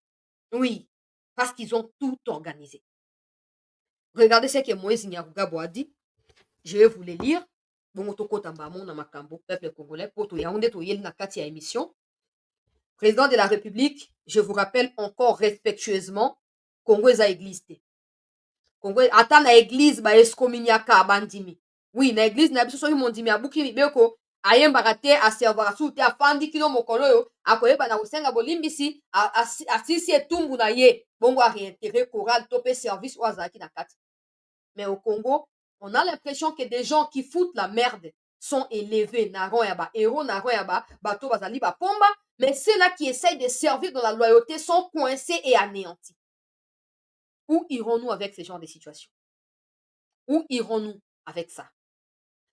Oui, parce qu'ils ont tout organisé. Regardez ce que Moïse Nyarugabo a dit. Je vais vous le lire. Bon, peuple congolais, pour tout Yaoundé, tout yel na kati ya émission. Président de la République, je vous rappelle encore respectueusement, Congo est à église. Congo ata na église ba eskominiaka bandimi. Oui, na église na biso so mondimi abuki mibeko ayembaka te aservara su te afandi kino mokolo yo akoyeba na kosenga bolimbisi asisi etumbu na ye bongo a réintégrer choral to pe service ou azaki na kati. Mais au Congo, on a l'impression que des gens qui foutent la merde sont élevés, naron yaba, héros naron yaba, bateau bazali ba pomba, mais ceux-là qui essayent de servir dans la loyauté sont coincés et anéantis. Où irons-nous avec ce genre de situation? Où irons-nous avec ça?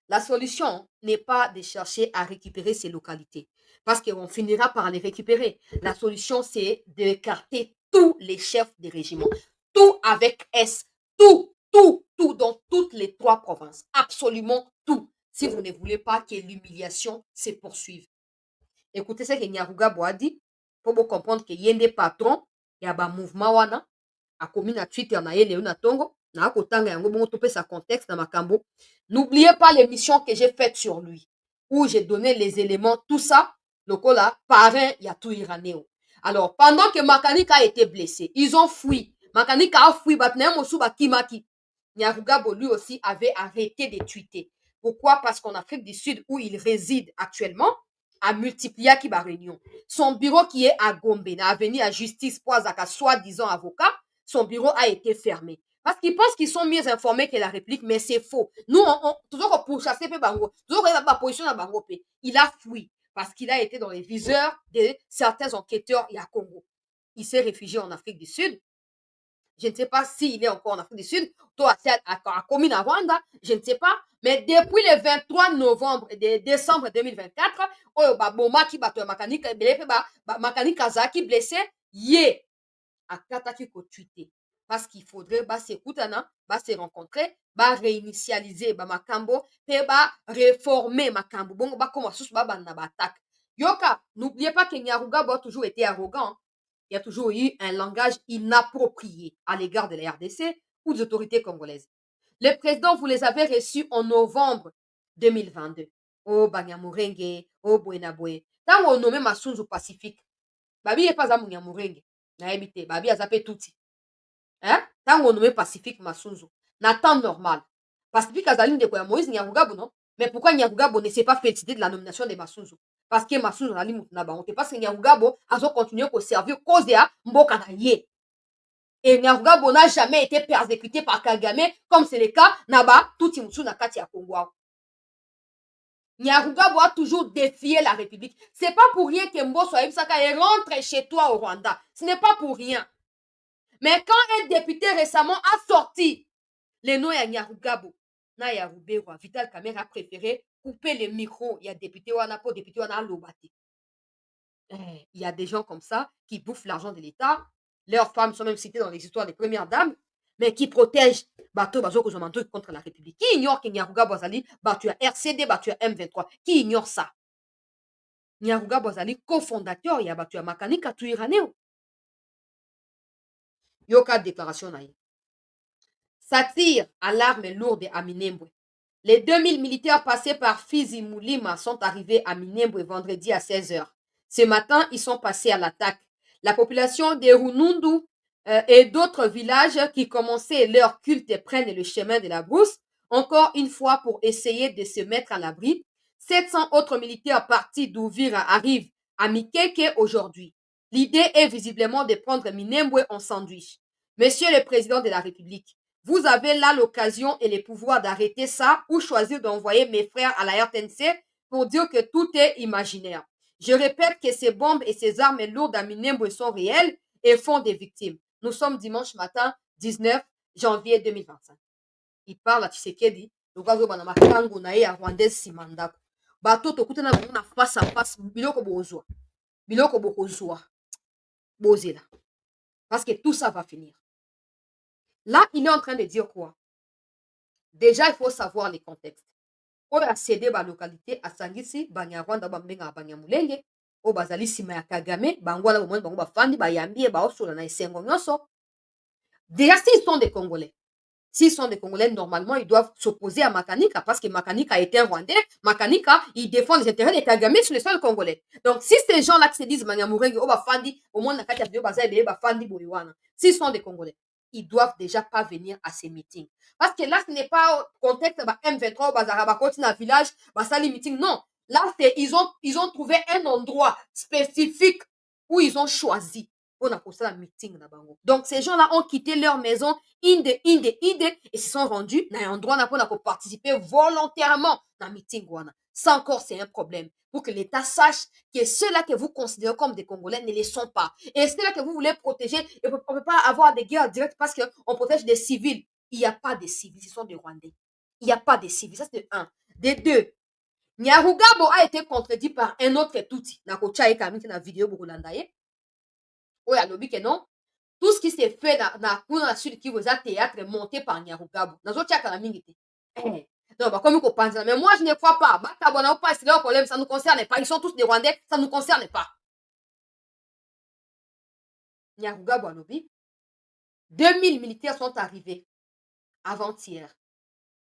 La solution n'est pas de chercher à récupérer ces localités, parce qu'on finira par les récupérer. La solution, c'est d'écarter tous les chefs des régiments, tout avec S, tout dans toutes les 3 provinces, absolument tout, si vous ne voulez pas que l'humiliation se poursuive. Écoutez ce que Nyarugabo a dit, pour vous comprendre que yende patron, il y a un mouvement wana, a commis na Twitter na yele na tongo, na kotanga yango bongo topé sa contexte na makambo. N'oubliez pas l'émission que j'ai faite sur lui, où j'ai donné les éléments, tout ça, lokola, parrain, ya tout iraneo. Alors, pendant que Makanika a été blessé, ils ont fui. Makanika a fui, batne mosu bakimaki. Nyarugabo, lui aussi, avait arrêté de tweeter. Pourquoi? Parce qu'en Afrique du Sud, où il réside actuellement, a multiplié qui va réunion. Son bureau qui est à Gombe, na avenue à justice pour Azaka, soi-disant avocat, son bureau a été fermé. Parce qu'ils pensent qu'ils sont mieux informés que la République, mais c'est faux. Nous, toujours pourchasser Bango, toujours la position à Bango. Il a fui parce qu'il a été dans les viseurs de certains enquêteurs à Congo. Il s'est réfugié en Afrique du Sud. Je ne sais pas s'il est encore en Afrique du Sud, toi, à commune à Rwanda, je ne sais pas. Mais depuis le 23 novembre et décembre 2024, oh, bah, Boma qui bat Makani Kazaki blessé, yé, à Kataki ko tweeté. Parce qu'il faudrait, bah, s'écouter, bah, se rencontrer, bah, réinitialiser, bah, Makambo, et bah, réformer Makambo. Bon, bah, comment sous, bah, bah, attaque. Yoka, n'oubliez pas que Nyaruga a toujours été arrogant. Il y a toujours eu un langage inapproprié à l'égard de la RDC ou des autorités congolaises. Les présidents, vous les avez reçus en novembre 2022. Oh, Banyamurenge, oh, Bouenaboué. Tant on nommé Masunzu Pacifique, Babi n'est pas à Munyamurenge. Naebite, Babi a zappé touti. Hein? Tant on nommé Pacifique Masunzu. Na temps normal. Pacifique a zali de Moïse Nyarugabo, non? Mais pourquoi Nyarugabo ne s'est pas félicité de la nomination de Masunzu? Parce que Masunzu a dit parce que Nyarugabo a continué à servir cause de Mboka na ye. Et Nyarugabo n'a jamais été persécuté par Kagame, comme c'est le cas Naba, tout Timutsu na kati ya Congo. Nyarugabo a toujours défié la République. C'est pas pour rien que Mboso Aïbsaka rentre chez toi au Rwanda. Ce n'est pas pour rien. Mais quand un député récemment a sorti les noms de Nyarugabo, na Yarubero, Vital Kamerhe a préféré couper le micro. Il y a député Wana pour député Wana Lobati. Il y a des gens comme ça qui bouffent l'argent de l'État. Leurs femmes sont même citées dans les histoires des premières dames, mais qui protègent Bato Bazo Kozomanto contre la République. Qui ignore que Nyarugabo Azali battu à RCD, battu à M23? Qui ignore ça? Nyarugabo Azali, cofondateur, il y a battu à Makani Katuiraneo. Yoka déclaration naïe. Satire à l'arme lourde à Minembwe. Les 2000 militaires passés par Fizi Moulima sont arrivés à Minembwe vendredi à 16h. Ce matin, ils sont passés à l'attaque. La population de Runundu et d'autres villages qui commençaient leur culte prennent le chemin de la brousse, encore une fois pour essayer de se mettre à l'abri. 700 autres militaires partis d'Ouvira arrivent à Mikeke aujourd'hui. L'idée est visiblement de prendre Minembwe en sandwich. Monsieur le Président de la République, vous avez là l'occasion et le pouvoir d'arrêter ça ou choisir d'envoyer mes frères à la RTNC pour dire que tout est imaginaire. Je répète que ces bombes et ces armes lourdes à Minembwe sont réelles et font des victimes. Nous sommes dimanche matin, 19 janvier 2025. Il parle à Tshisekedi, le gars qui makango na ye ya Rwandais simandako. Bato to kutana na face à face biloko bozwa. Biloko bokozwa. Bozela. Parce que tout ça va finir. Là, il est en train de dire quoi? Déjà, il faut savoir les contextes. On a cédé la localité à Sangisi, Banyarwanda, Bambenga, Banyamulenge, au Bazali Sima Kagame, Bangwala, Bango Bafandi, Bayambi, Baosola, na Sengo Nyoso. Déjà, s'ils sont des Congolais, s'ils sont des Congolais, normalement, ils doivent s'opposer à Makanika parce que Makanika est un Rwandais. Makanika, il défend les intérêts de Kagame sur le sol congolais. Donc, si ces gens-là qui se disent Banyamulenge, Bafandi, au moins, Bafandi, Boywana, s'ils sont des Congolais, ils doivent déjà pas venir à ces meetings. Parce que là, ce n'est pas contexte M23, dans village, Basali meeting. Non. Là, ils ont trouvé un endroit spécifique où ils ont choisi pour un meeting. Donc, ces gens-là ont quitté leur maison, et se sont rendus dans un endroit pour participer volontairement dans le meeting. Ça encore, c'est un problème. Pour que l'État sache que ceux-là que vous considérez comme des Congolais ne les sont pas. Et ceux-là que vous voulez protéger, on ne peut pas avoir des guerres directes parce qu'on protège des civils. Il n'y a pas de civils, ce sont des Rwandais. Il n'y a pas de civils, ça c'est de un. De deux, Nyarugabo a été contredit par un autre touti. Nakocha et Kamite na vidéo Burulandaye. Oui, à l'objet que non. Tout ce qui s'est fait dans la sud qui vous a théâtre monté par Nyarugabo. Nazocha Kalamingite. Non, bah, comme vous pensez, mais moi je ne crois pas. Ça ne nous concerne pas. Ils sont tous des Rwandais, ça ne nous concerne pas. Nyarugabo alobi. 2000 militaires sont arrivés avant-hier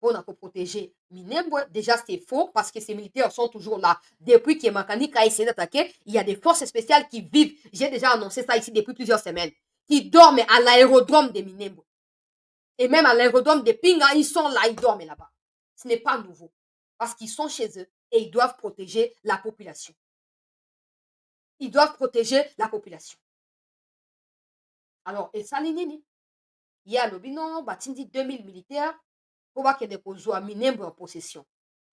pour protéger Minembwe. Déjà, c'est faux parce que ces militaires sont toujours là. Depuis que Makanika a essayé d'attaquer, il y a des forces spéciales qui vivent. J'ai déjà annoncé ça ici depuis plusieurs semaines. Qui dorment à l'aérodrome de Minembwe. Et même à l'aérodrome de Pinga, ils sont là, ils dorment là-bas. Ce n'est pas nouveau. Parce qu'ils sont chez eux et ils doivent protéger la population. Ils doivent protéger la population. Alors, et ça, nini? Il y a le binon, batindi 2000 militaires pour voir qu'il y ait des Minembwe en possession.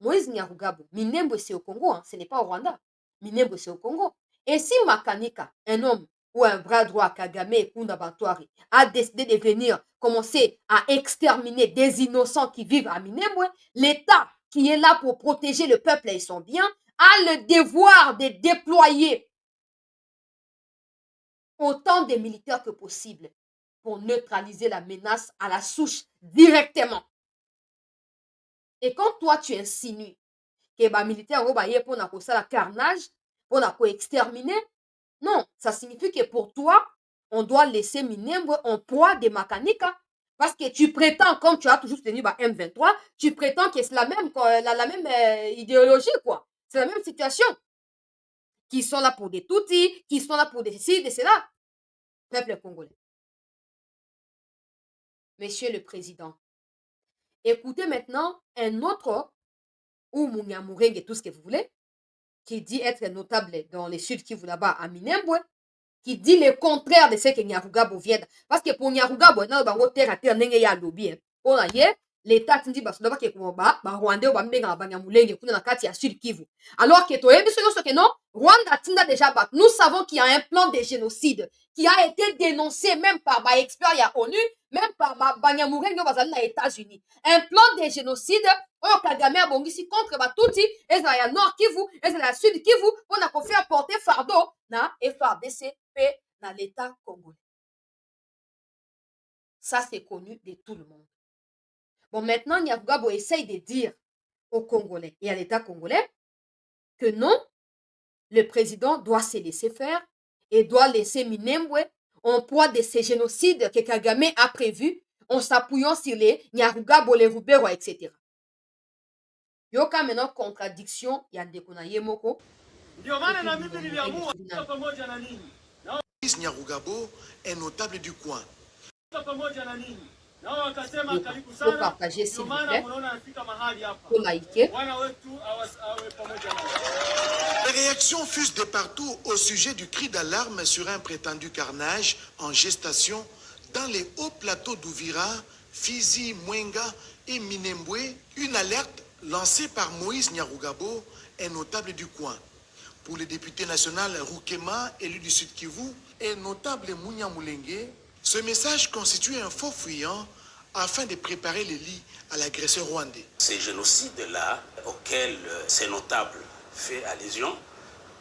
Moïse Nyarugabo, Minembwe c'est au Congo, hein, ce n'est pas au Rwanda. Minembwe c'est au Congo. Et si Makanika, un homme ou un bras droit à Kagame et Kunda Bantwari, a décidé de venir commencer à exterminer des innocents qui vivent à Minembwe, l'État qui est là pour protéger le peuple et son bien a le devoir de déployer autant de militaires que possible pour neutraliser la menace à la souche directement. Et quand toi tu insinues que les militaires vont pour la carnage, pour exterminer, non, ça signifie que pour toi, on doit laisser Minembwe en proie des Makanika. Parce que tu prétends, comme tu as toujours tenu M23, tu prétends que c'est la même idéologie, quoi. C'est la même situation. Qui sont là pour des Tutsis, qui sont là pour des ceci, des cela. Peuple congolais. Monsieur le Président, écoutez maintenant un autre, ou Mouniamoureng et tout ce que vous voulez, qui dit être notable dans les Sud Kivu là-bas à Minembwe, qui dit le contraire de ce que Nyarugabo vient. Parce que pour Nyarugabo, il y a terre à terre, il y a lobby. On a l'État dit que c'est Rwanda ou Banyamulenge kuna na kati ya Sud Kivu. Alors que que non, Rwanda tinda déjà bat. Nous savons qu'il y a un plan de génocide qui a été dénoncé même par experts ya ONU, même par Banyamulenge bazali na États-Unis. Un plan de génocide oyo Kagame abongisi contre Batuti, ezala ya Nord Kivu, ezala ya Sud Kivu, on a faire porter fardeau na FARDC pe na l'État congolais. Ça c'est connu de tout le monde. Bon, maintenant, Nyarugabo essaye de dire aux Congolais et à l'État congolais que non, le président doit se laisser faire et doit laisser Minembwe en proie de ces génocides que Kagame a prévus en s'appuyant sur les Nyarugabo, les Rubero, etc. Yoka maintenant contradiction, il y a des Konayemoko. Nyarugabo est notable du coin. Faut partager s'il vous plaît. Faut liker. Les réactions fusent de partout au sujet du cri d'alarme sur un prétendu carnage en gestation dans les hauts plateaux d'Ouvira, Fizi, Mwenga et Minembwe. Une alerte lancée par Moïse Nyarugabo, un notable du coin. Pour le député national Roukema, élu du Sud Kivu, et notable Mounia Moulenge, ce message constitue un faux fuyant afin de préparer les lits à l'agresseur rwandais. Ces génocides-là, auxquels ces notables fait allusion,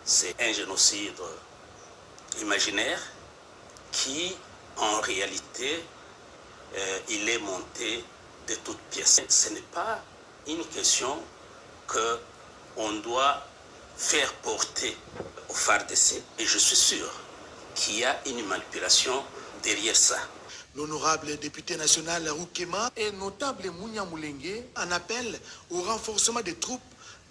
c'est un génocide imaginaire qui, en réalité, il est monté de toutes pièces. Ce n'est pas une question qu'on doit faire porter au FARDC. Et je suis sûr qu'il y a une manipulation derrière ça. L'honorable député national Roukema et notable Mounia Moulenge en appelle au renforcement des troupes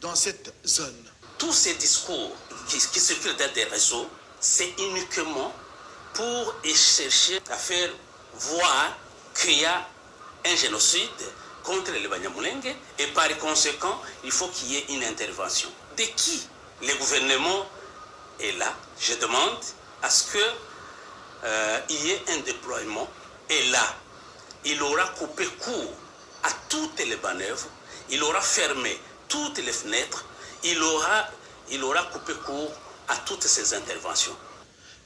dans cette zone. Tous ces discours qui circulent dans des réseaux, c'est uniquement pour chercher à faire voir qu'il y a un génocide contre les Banyamulenge et par conséquent, il faut qu'il y ait une intervention. De qui le gouvernement est là? Je demande à ce qu'il y ait un déploiement et là, il aura coupé court à toutes les manœuvres, il aura fermé toutes les fenêtres, il aura coupé court à toutes ces interventions.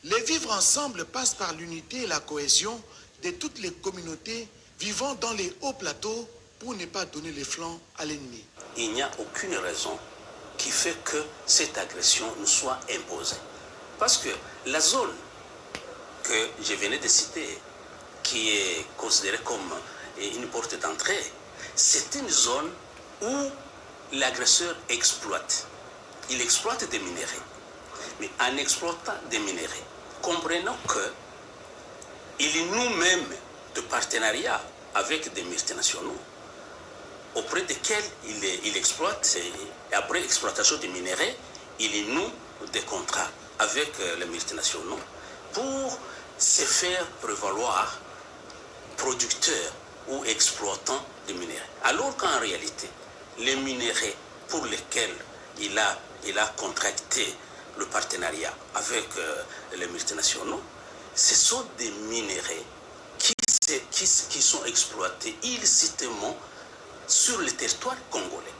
Les vivre ensemble passe par l'unité et la cohésion de toutes les communautés vivant dans les hauts plateaux pour ne pas donner les flancs à l'ennemi. Il n'y a aucune raison qui fait que cette agression nous soit imposée. Parce que la zone que je venais de citer, qui est considérée comme une porte d'entrée, c'est une zone où l'agresseur exploite. Il exploite des minéraux. Mais en exploitant des minéraux, comprenons qu'il noue même de partenariats avec des multinationaux auprès desquels il exploite, et après l'exploitation des minéraux, il noue des contrats avec les multinationaux pour se faire prévaloir producteurs ou exploitants de minéraux. Alors qu'en réalité, les minéraux pour lesquels il a contracté le partenariat avec les multinationaux, ce sont des minerais qui sont exploités illicitement sur le territoire congolais.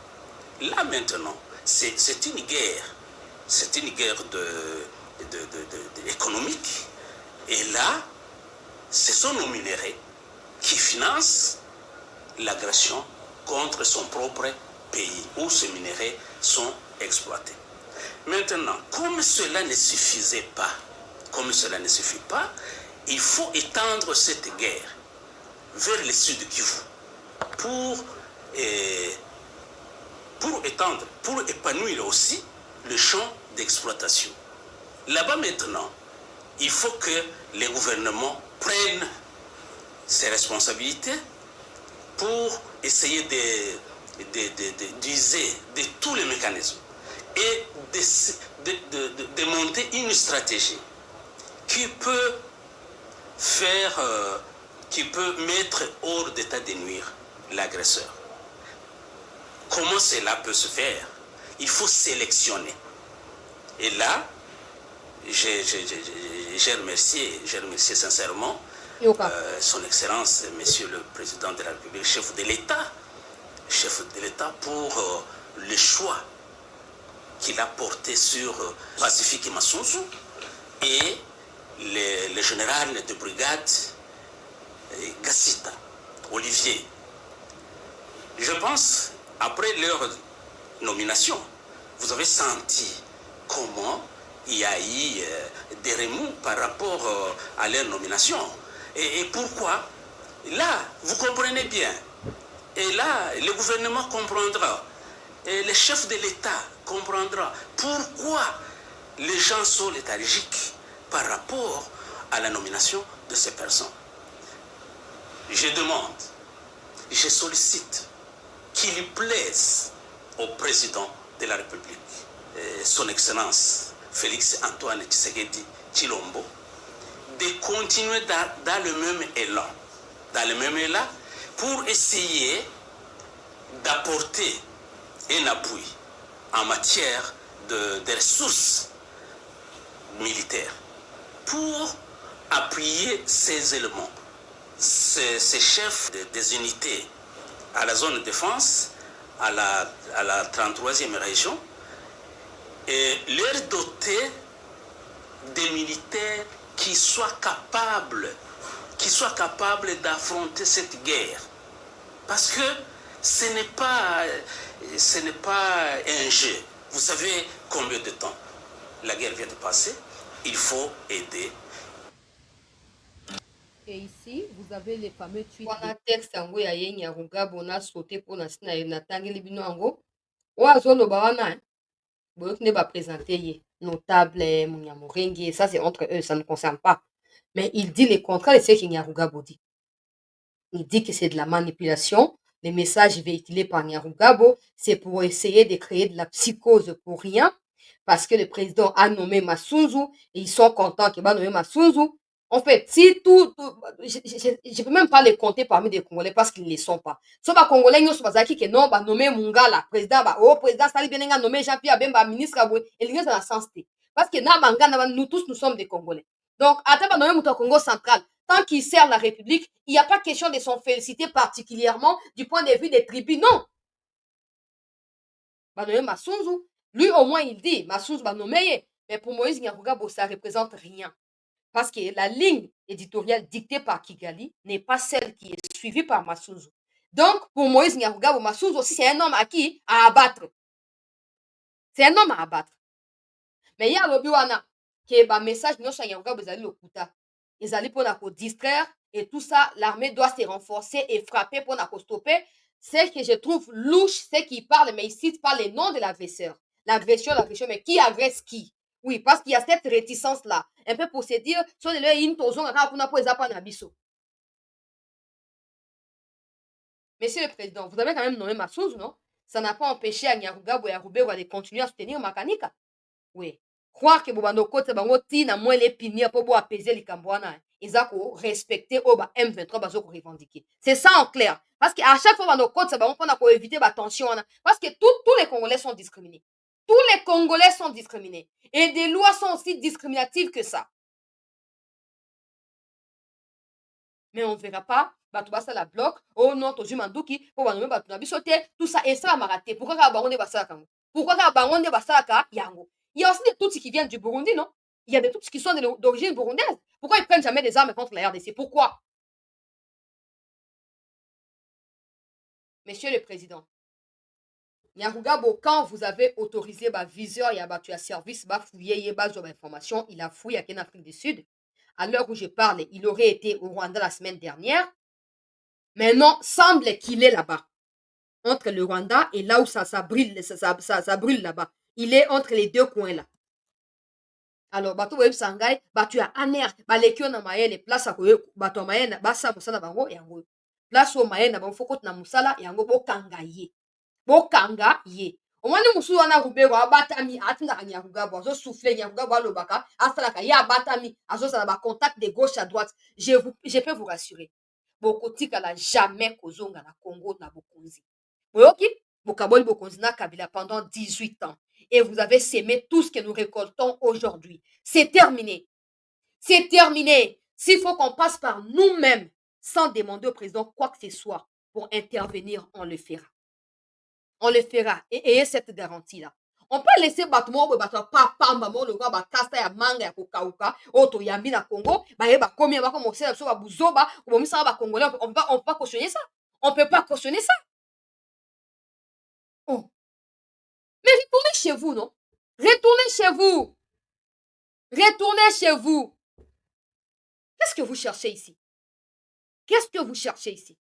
Là maintenant, c'est une guerre économique. Et là, ce sont nos minéraux qui financent l'agression contre son propre pays où ces minéraux sont exploités. Maintenant, comme cela ne suffit pas, il faut étendre cette guerre vers le sud Kivu pour épanouir aussi le champ d'exploitation. Là-bas maintenant, il faut que les gouvernements prennent ses responsabilités pour essayer d'user de tous les mécanismes et de monter une stratégie qui peut mettre hors d'état de nuire l'agresseur. Comment cela peut se faire? Il faut sélectionner. Et là, j'ai remercié sincèrement son Excellence, Monsieur le Président de la République, chef de l'État pour le choix qu'il a porté sur Pacifique Massouzou et le général de brigade Gassita, Olivier. Je pense, après leur nomination, vous avez senti comment il y a eu des remous par rapport à leur nomination. Et pourquoi? Là, vous comprenez bien. Et là, le gouvernement comprendra. Et le chef de l'État comprendra pourquoi les gens sont léthargiques par rapport à la nomination de ces personnes. Je demande, je sollicite qu'il plaise au président de la République, son Excellence Félix Antoine Tshisekedi Tshilombo, de continuer dans le même élan, pour essayer d'apporter un appui en matière de ressources militaires pour appuyer ces éléments, ces chefs des unités à la zone de défense, à la 33e région, et leur doter des militaires qui soient capables d'affronter cette guerre. Parce que ce n'est pas un jeu. Vous savez combien de temps la guerre vient de passer? Il faut aider. Et ici, vous avez les fameux tweets. Wana texte yango ya ye Nyarugabo na sauté pour na sina na tangeli bino yango. Oazo lo bawana hein. Boyok ne ba présenter ye notable Munyamurenge, ça c'est entre eux, ça ne concerne pas. Mais il dit le contraire de ce que Nyarugabo dit. Il dit que c'est de la manipulation. Les messages véhiculés par Nyarugabo, c'est pour essayer de créer de la psychose pour rien. Parce que le président a nommé Massouzou et ils sont contents qu'il va nommer Massouzou. En fait, si je peux même pas les compter parmi des Congolais parce qu'ils ne les sont pas. Sauf les Congolais, ils sont qui non, bah nommer Mungala, président, bah oh président, Sali Benenga nommé Jean-Pierre Abemba, ministre Aboué, et les gens dans la sens parce que nous tous nous sommes des Congolais. Donc, à tabas nommer Mouta Congo central, tant qu'il sert la République, il n'y a pas question de s'en féliciter particulièrement du point de vue des tribus, non. Bah nommer Massouzou. Lui, au moins, il dit, Massouzou va nommer, mais pour Moïse Nyarugabo, ça ne représente rien. Parce que la ligne éditoriale dictée par Kigali n'est pas celle qui est suivie par Massouzou. Donc, pour Moïse Nyarugabo, Massouzou aussi, c'est un homme à qui? À abattre. C'est un homme à abattre. Mais il y a l'Obiwana, qui est un message, nous, Nyarugabo, ils allaient le kuta. Ils allaient pour nous distraire, et tout ça, l'armée doit se renforcer et frapper pour nous stopper. Ce que je trouve louche, c'est qu'ils parlent, mais ils ne citent pas les noms de l'agresseur. L'agression, mais qui agresse qui? Oui, parce qu'il y a cette réticence-là. Un peu pour se dire, sur les Monsieur le Président, vous avez quand même nommé Massouzou, non? Ça n'a pas empêché à Nyarugabo et à Roubero de continuer à soutenir Makanika. Oui. Croire que Bobano Kote Bango Tina moins les piniers pour apaiser les Cambouana. Ils ont respecté Oba M23 Bazo pour revendiquer. C'est ça en clair. Parce qu'à chaque fois, Bobano Kote Bango pour éviter la tension. Parce que tous les Congolais sont discriminés. Tous les Congolais sont discriminés. Et des lois sont aussi discriminatives que ça. Mais on ne verra pas. Ça la bloc. Oh non, tu manduki. Tout ça. Et ça m'a raté. Pourquoi Pourquoi yango? Il y a aussi des Tutsis qui viennent du Burundi, non? Il y a des Tutsis qui sont d'origine burundaise. Pourquoi ils prennent jamais des armes contre la RDC? Pourquoi? Monsieur le Président, Nyarugabo, quand vous avez autorisé viseur et abattu à service, fouiller information, il a fouillé en Afrique du Sud. À l'heure où je parle, il aurait été au Rwanda la semaine dernière. Maintenant, semble qu'il est là-bas. Entre le Rwanda et là où ça brûle, ça brûle là-bas. Il est entre les deux coins là. Alors, bato web sangai, batu ya aner, balekio na mayele, place à koye, bato mayele, basa musala bango, yango. Place au mayele, na banfokot na musala, yango bokanga ye. Bokanga ye. Omwani musu wana rubero, abatami, atinda kanyarugabo, azo souffler, nyarugabo alobaka, asalaka, ya abatami, azo sala ba contact de gauche à droite. Je peux vous rassurer. Bokotika la jamais kozonga na Congo na bokonzi. Boyoki, bokaboli bokonzi na Kabila pendant 18 ans. Et vous avez sémé tout ce que nous récoltons aujourd'hui. C'est terminé. C'est terminé. S'il faut qu'on passe par nous-mêmes sans demander au président quoi que ce soit pour intervenir, on le fera. On le fera. Et ayez cette garantie-là. On peut laisser battement papa maman le gars kasta ya manga ya kokauka oto yambi na Congo ba combien ba commencer à ba buzoba ou bomisa ba congolais on peut pas cautionner ça. On peut pas cautionner ça. Oh. Mais retournez chez vous, non? Retournez chez vous. Retournez chez vous. Qu'est-ce que vous cherchez ici? Qu'est-ce que vous cherchez ici?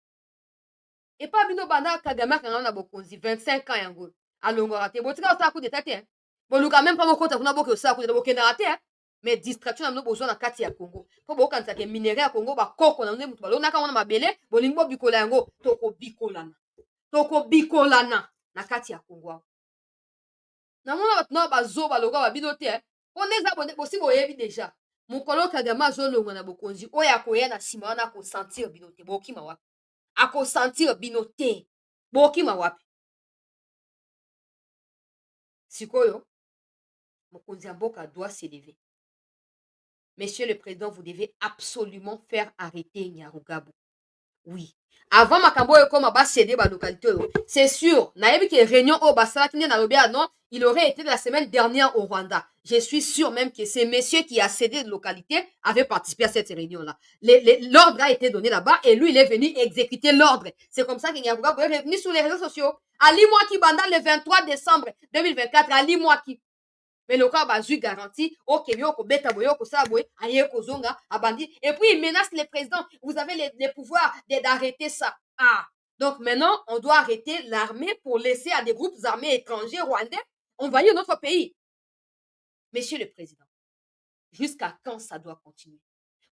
Et pas bino bana Kagame quand on a bokonzi 25 ans yango. Alongo raté. Botika ça coup d'état hein. Boluka même pas moko ta kuna boko ça coup de bokenda raté hein. Mais distraction na besoin na kati ya Congo. Po bokanza ke minerai ya Congo ba koko na mutu balona ka wana mabele bolingo bikola yango toko bikolana. Toko bikolana na kati ya Congo. Na mona batuna bazo baloka babino te hein. On eza bosi boyebi déjà. Mokolo Kagame azolonga na bokonzi oyo akoya na sima wana ko sentir bino te bokima wapi. Ako sentir bino te bokima wapi. Sikoyo mokonzi ya mboka doit s'élever. Monsieur le Président, vous devez absolument faire arrêter Nyarugabo. Oui. Avant makambo comme ba céder ba localité, c'est sûr. Naebi que réunion au basala qui na lobia non, il aurait été la semaine dernière au Rwanda. Je suis sûr même que ces messieurs qui a cédé de localité avaient participé à cette réunion-là. L'ordre a été donné là-bas et lui, il est venu exécuter l'ordre. C'est comme ça qu'il y a est revenu sur les réseaux sociaux. Ali Mwaki Banda le 23 décembre 2024, Ali Mwaki. Mais le cas a eu garantie, ok, yoko beta boyoko sabwe, ayeko zonga, abandi. Et puis il menace les présidents. Vous avez les pouvoirs d'arrêter ça. Ah, donc maintenant, on doit arrêter l'armée pour laisser à des groupes armés étrangers rwandais envahir notre pays. Monsieur le Président, jusqu'à quand ça doit continuer?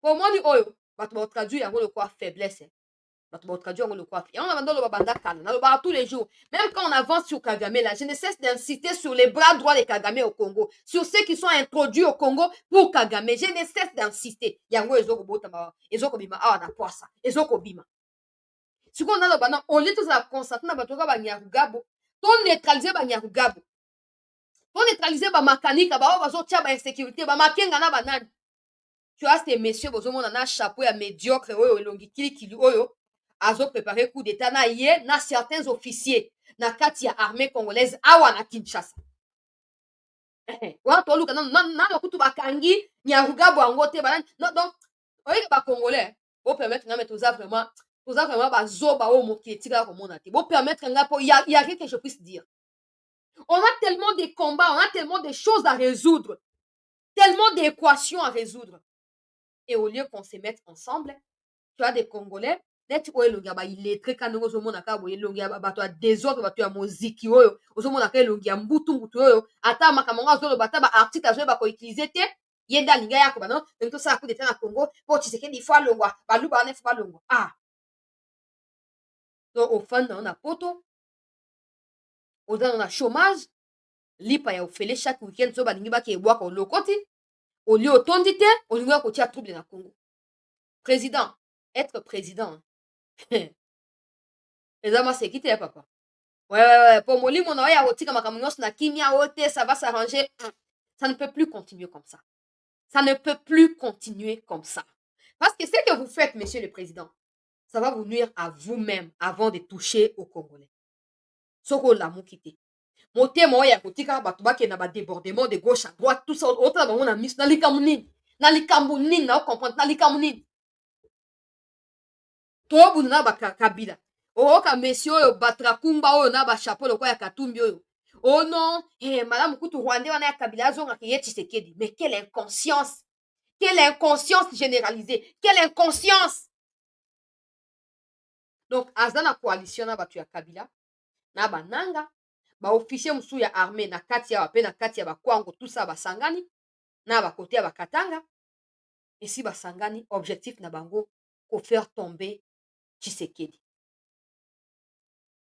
Pour moi, on va traduire le quoi faiblesse. On a tous les jours. Même quand on avance sur Kagame, là, je ne cesse d'inciter sur les bras droits de Kagame au Congo, sur ceux qui sont introduits au Congo pour Kagame. Je ne cesse d'insister. Yango ezoko botama, ezoko bima awa na poisa, ezoko bima. Si on a le bana, on lit tout ça concentrer na batoka ba Nyarugabo, ton neutraliser ba Nyarugabo. Ton neutraliser ba makanika ba bazo tia ba insécurité, ba makenga na banani. Tu as ces messieurs bozo mona na chapeau ya médiocre oyo elongi kili oyo. Azo préparé coup d'état na yé na certains officiers na kati ya armée congolaise awa na Kinshasa. Wa to luka na kutu bakangi Nyarugabo angote banani. Non donc oyo ba congolais au permettre na mettre vraiment ba zoba o moki tika ko mona te. Bo permettre nga po y a rien que je puisse dire. On a tellement de combats, on a tellement de choses à résoudre. Tellement d'équations à résoudre. Et au lieu qu'on se mette ensemble, tu as des Congolais net oyo elongi ya baillettré kandi ngo ozomonaka boye elongi ya bato ya désordre bato ya moziki oyo ozomonaka elongi ya mbutu oyo ata makambo ngo azoloba ata baarticle azoyeba koutilize te ye nde alinga yako bano donc tosala coup d'état na Congo mpo Tshisekedi fo alongwa baluba wana fo balongwa donc ofanda na poto oza na chômage lipa ya ofele chaque week-end so balingi baki ebwaka olokoti olie otondi te olingi ya kotia trouble na Congo. Président, être président eza masekite ya papa. Ouais. Pour molimo na ya otika makambo nyonso na kimia ote, ça va s'arranger. Ça ne peut plus continuer comme ça. Ça ne peut plus continuer comme ça. Parce que ce que vous faites, monsieur le président, ça va vous nuire à vous-même avant de toucher aux Congolais. Soko la mukite. Motema oya kotika bato bakenda ba débordement de gauche à droite, tout ça otala bango na miso na likambo nini? Na likambo nini na comprendre na likambo nini? Tobunda na bakabila. Oyoka monsieur oyo batrakumba oyo na bachapeau lokola ya katumbi oyo. Oh non, malamu kutu rwandais wana ya kabila azongaka ye Tshisekedi. Mais quelle inconscience! Quelle inconscience généralisée! Quelle inconscience! Donc aza na coalition na bato ya kabila na bananga baofficier mosusu ya armée na kati awa mpe na kati ya bakwango tout ça basangani na bakote ya bakatanga esi basangani objectif na bango kofaire tomber Tshisekedi.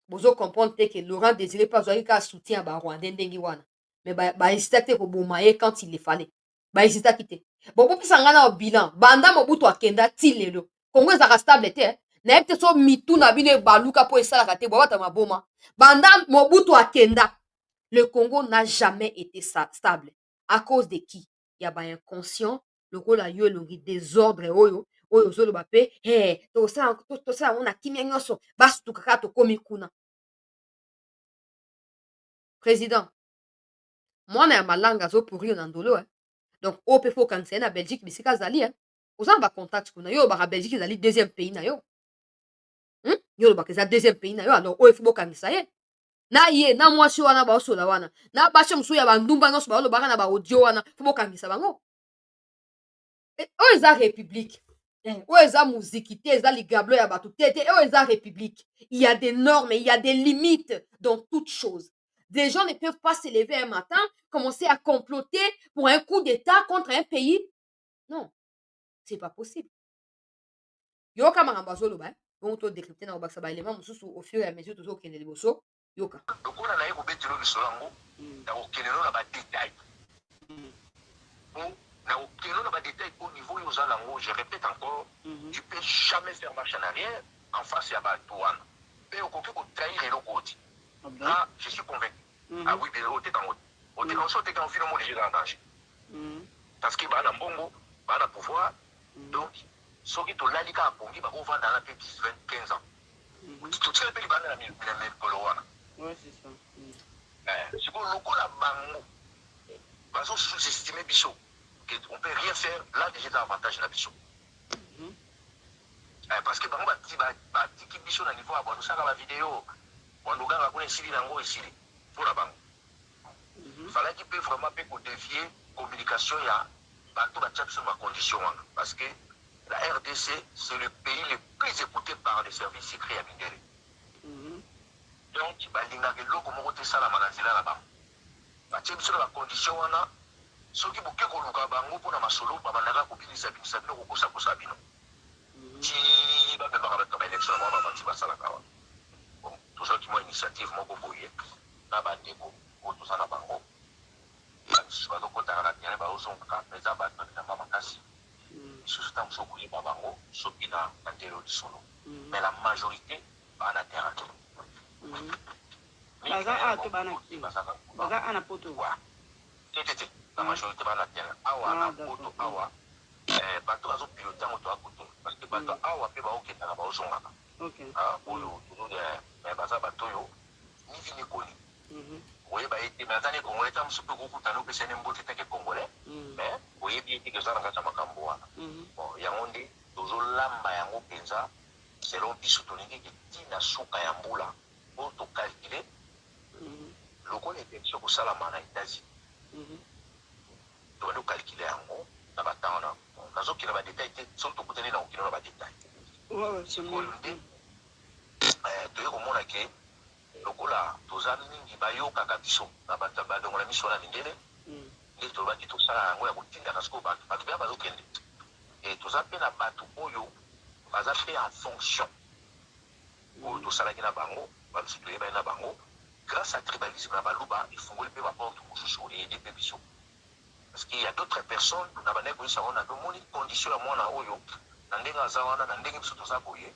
Bozo comprendre te ke Laurent Désiré mpe azwaki kaka soutien ya barwandais ndenge wana mais bahésitaki te koboma ye quand il le fallait, bahésitaki te. Bopesa nga na bilan banda mobutu akenda ti lelo kongo ezalaka stable te nayebi te so mitu na bino ebaluka mpo esalaka te bwabata maboma banda mobutu akenda le Congo n'a jamais été stable à cause de qui ya bainconscient lokola yo elongi désordre oyo oyo ozoloba mpe tosala yango na kimia nyonso basutuka kaka tokomi kuna. Président mwana ya malanga azopourrir na ndolo donc oyo mpe fo okanisa ye na belgique bisika azali oza na bacontact kuna yo olobaka belgique ezali deuxième pays na yo yo olobaka eza deuxième pays na yo alors oyo fo bokangisa ye na ye na mwasi wana baosola wana na bashe mosusu ya bandumba nyonso baolobaka na baaudio wana fo bokangisa bango oyo eza république oyo eza muziki te eza ligablo ya bato te oyo eza république. Il y a des normes, il y a des limites dans toute chose. Des gens ne peuvent pas se lever un matin, commencer à comploter pour un coup d'état contre un pays. Non, c'est pas possible. Yoka makambo azoloba bongo to décrypter na kobakisa baélément mosusu au fur et à mesure tozokende liboso yoka lokola naye kobetelo lisolo yango na kokendelo na badetail na kokendelo na badetail au niveau oyo oza nango. Je répète encore, tu peux jamais faire marche en arrière en face ya bato wana mpe okoki kotrahir eloko oti. Là, je suis convaincu. Ah oui, mais otekango so otekango fino mo déjà dans danger parce que bana mbongo bana pouvoir donc soki tolali kaka pongi bakovanda na mpe 10-15 ans totikali mpe libanda na mikolo wana sikoyo lokola bango bazo sous-estimer biso on peut rien faire là déjà eza avantage na biso parce que bango batiki biso na niveau ya bandosaka bavideo bandokanga kuna esili nango esili mpona bango falaki mpe vraiment mpe kodévier communication ya bato batia biso na bacondition wana parce que la RDC, c'est le pays le plus écouté par les services secrets à Mindele. Donc, balinga ke loko moko te sala manazila na bango. Batie biso na bacondition wana soki boke koluka bango mpona masolo babandaka kobilisa bino kokosa bino. Ti bamemaka bato baélection na bango babandi basalaka wana. Bon, tozalaki mwa initiative moko boye na bandeko oyo toza na bango. Bazokotaka na terrain bazozongaka eza bato babinamba makasi. Lisusu ntango so koyeba bango soki na ndelo lisolo mais la majorité bana terrain baza ana poto te la majorité bana terrain awa na poto awa bato bazopilote yango to akoto parce que bato awa mpe baokendaka baozongaka oyo mais baza bato oyo nivini koli oyeba ete mais aza ne congolais ntango mosu mpe kokutana opesani mbote teke congolais mais oyebi ete eza na kati ya makambo wana bon yango nde tozolamba yango mpenza selon biso tolingeki ntina suka ya mbula mpo tokalkile lokola élection kosalama na États-Unis tobandi kokalkile yango na batango na nazokila badetail te soki tokutani na kokino na badetail sikoyo nde toye komona ke lokola toza mingi bayokaka biso na bato badongola miso wana mindele nde tolobaki tosala yango ya kotindaka sikoyo bato mpe bazokende toza mpe na bato oyo baza mpe en fonction oyo tosalaki na bango bamisu toyebani na bango grâce à tribalisme na baluba efungoli mpe baporte mosusu eyede mpe biso parce qu'il y a d'autres personnes na bandaki koyisa ngo na tomoni condition ya mwana oyo na ndenge aza wana na ndenge biso toza boye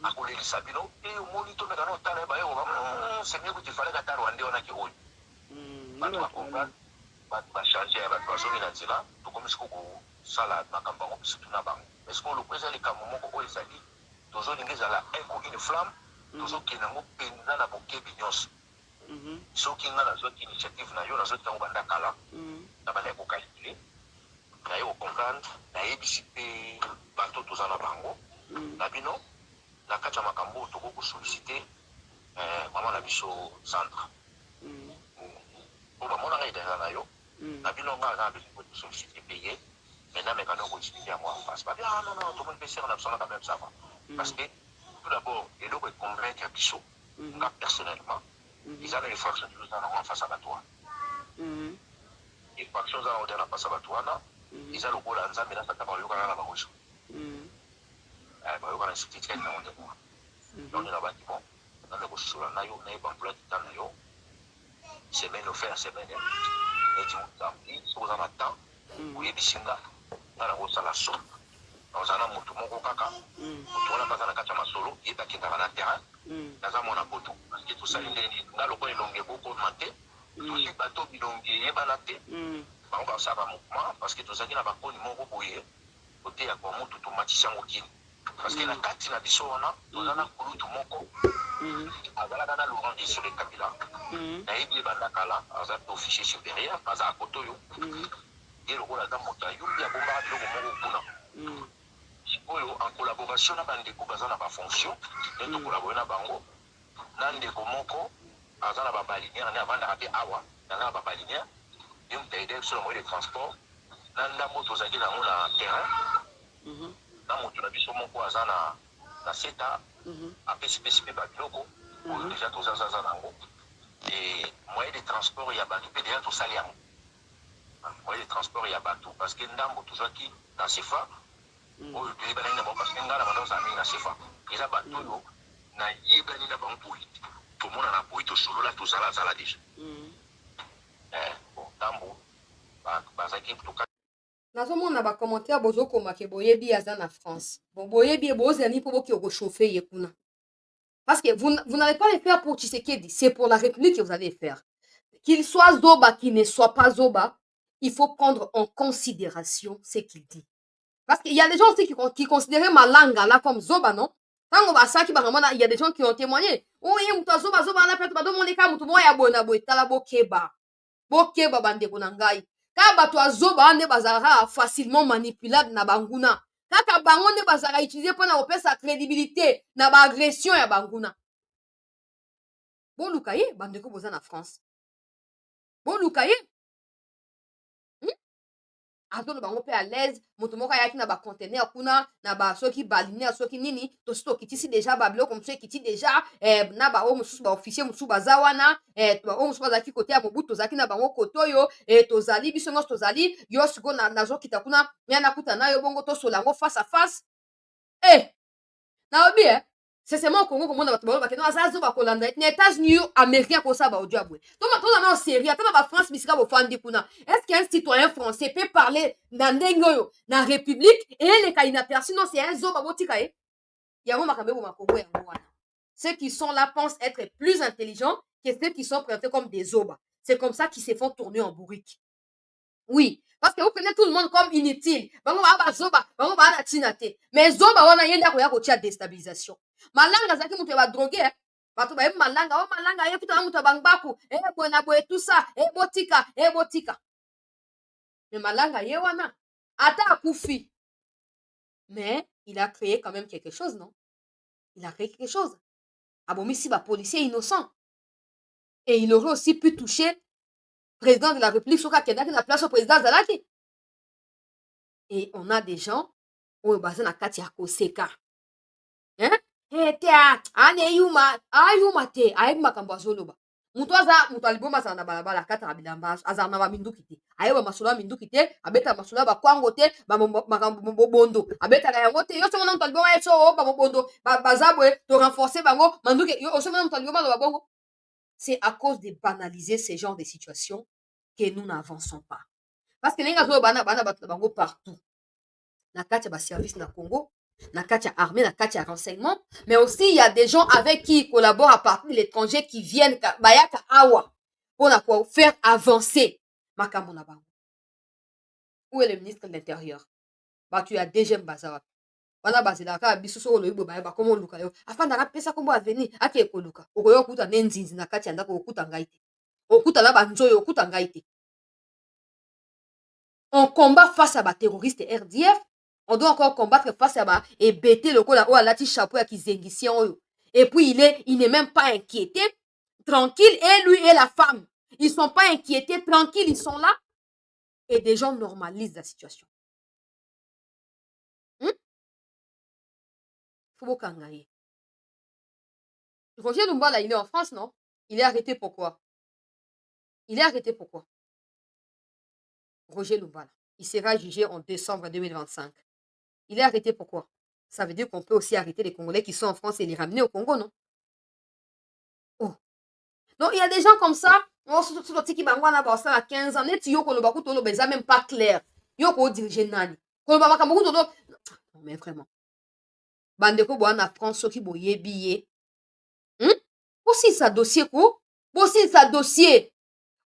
akolelisa bino e omoni tomeka na otala ye bayokoba c'est mieux que tu fallait kata rwande wanaki oyo bato bakomprendre bato bachange ya bato bazomi na nzela tokomi siko kosala makambo yango biso tuna bango mais siko loko eza likambo moko oyo ezali tozolinga ezala une flamme tozokende yango mpenza na bokebi nyonso soki nga nazwaki initiative na yo nazwaki yango banda kala na banda ya kokalkule naye kokomprendre nayebisi mpe bato toza na bango na bino na kati ya makambo oyo toko kosolicite mama na biso centre po bamonanga edanga na yo na bino nga na belingo tosolicite mpe ye maintenant mekana koexplike yango en face babi non tomoni mpe sere na biso naka même ça va parce que tout d'abord eloko econvaincre ya biso nga personnellement eza na infraction toza nango en face ya bato wana infraction eza nango te na face ya bato wana eza lokola nzambe natata bayokana na bango so bayokana institutele nango ndeko wana donc na baki bon nande kosola na yo nayeba mpula tita na yo semaine ofe ya semaine neti motambi soki oza na temps oyebisi nga nga na kosala so naoza na motu moko kaka motu wana mpe aza na kati ya masolo ye bakendaka na terrain naza mwana poto parce que tosali ndeni nga lokola elonge bokoma te tosi bato bilonge eyebana te bango basala bamouvement parce que tozalaki na bakoni moko boye koteya kwa motu tomatisi yango kini parce que na kati na biso wana toza na kulutu moko azalaka na Laurent Desire Kabila nayebi ebanda kala aza pe officier supérieur aza akoto oyo ye lokola aza moto ayumbi abombaka biloko moko kuna sikoyo en collaboration na bandeko baza na bafonction nde tokolabore na bango na ndeko moko aza na babalinière nde avandaka mpe awa aza na babalinière ye moto aide biso na moyen de transport na ndambo tozalaki nango na terrain na moto na biso moko aza na seta apesi mpe babiloko oyo deja tozazaza nango e moyen de transport ya bato mpe deja tosali yango moyen de transport ya bato parce que ndambo tozwaki na sefa oyo toyebani na bango parce que ngai na banda ozala mingi na sefa eza bato oyo nayebani na bango boye tomonana boye tosolola tozalazala deja bon ndambo bazalaki toka nazomona bacommentaire bozokomake boyebi aza na France bon boyebi bozali mpo boki okochauffe ye kuna parce que vous n'allez pas le faire pour Tshisekedi, c'est pour la République que vous allez le faire. Qu'il soit Zoba, qu'il ne soit pas Zoba, il faut prendre en considération ce qu'il dit. Parce qu'il y a des gens aussi qui considéraient ma langue là comme Zoba, non? Il y a des gens qui ont témoigné. Oh, il y a Zoba, Zoba, là, peut-être, mon écart, mon tomo, ya bona, boy, talabo keba. Bokeba, bande, konangai. Kaba, toi, Zoba, ne bazara facilement manipulable na banguna. Kaka bango ne bazara utiliser pour na opé sa crédibilité na ba agression ya banguna. Bon lukaye bandeko boza na France. Bon lukaye. Azolo bango pe à l'aise, moto moko yaki na ba conteneur kuna na ba soki balinière soki nini to sto kitisi déjà ba biloko mso kiti déjà na ba o mususu ba officier mususu baza wana o mususu bazaki côté ya mobutu tozaki na bango koto yo tozali biso nyonso tozali yo siko nazo kita kuna yana kuta na yo bongo to solango face à face na obi c'est seulement au Congo komona bato bakeno azazo bakolanda na États-Unis américain kosa ba audio abwe to matona na série ata na ba France bisika bofandi kuna est-ce qu'un citoyen français peut parler na ndenge oyo na république et les cas inaperçus non c'est un zoba botika e yango makambe bo makongo yango wana ceux qui sont là pensent être plus intelligents que ceux qui sont présentés comme des zobas c'est comme ça qu'ils se font tourner en bourrique oui parce que vous prenez tout le monde comme inutile bango ba zoba bango ba na tinate mais zoba wana yenda ko ya ko tia déstabilisation malanga zaki mutu ba droguer bato ba malanga o malanga ye kuta mutu bangbaku bona boye tout ça botika mais malanga ye wana ata akufi mais il a créé quand même quelque chose non il a créé quelque chose abomisi ba policier innocent et il aurait aussi pu toucher président de la République soka kendaki na place au président Zalaki et on a des gens oyo baza na kati ya koseka te ane ayuma te ayebi makambo azoloba mutu aliboma azala na balabala akataka bilamba azala na baminduki te ayeba masolo ya minduki te abetaka masolo ya bakwango te makambo bobondo abetaka yango te yo somona mutu aliboma ye so babobondo baza boye to renforcer bango manduki yo osomona mutu aliboma aloba bongo c'est à cause de banaliser ce genre de situation que nous n'avançons pas parce que ndenge azoloba bana bato na bango partout na kati ya baservice na Congo Nakatia armée, Nakatia renseignement, mais aussi il y a des gens avec qui ils collaborent à partir de l'étranger qui viennent bayaka awa pour faire avancer makambo na bango. Où est le ministre de l'Intérieur? Bah tu as deuxième bazar. Wana bazelaka biso soko loyibo bayeba komo luka yo afanda napesa kombo avenir ake ekoluka okoyo okuta ne nzinzi na kati ya ndako okuta ngai te okuta na banzoyo okuta ngai te. On combat face à ba terroriste RDF, on doit encore combattre face à ba ebete lokola o alati chapeau ya kizengisien oyo. Et puis il n'est même pas inquiété, tranquille, et lui et la femme, ils sont pas inquiétés, tranquilles, ils sont là et des gens normalisent la situation. Kangaye. Roger Lumbala, il est en France, non? Il est arrêté pourquoi? Il est arrêté pourquoi? Roger Lumbala. Il sera jugé en décembre 2025. Il est arrêté pourquoi? Ça veut dire qu'on peut aussi arrêter les Congolais qui sont en France et les ramener au Congo, non? Oh. Donc, il y a des gens comme ça. Oh, surtout qui bangwana ba à 15 ans. Net yo ko loba kuto loba ça même pas clair. Yo ko diriger nani. Ko loba makambo kuto non mais vraiment. Bandeko bo na France soki boyebi ye. Aussi sa dossier ko? Aussi sa dossier.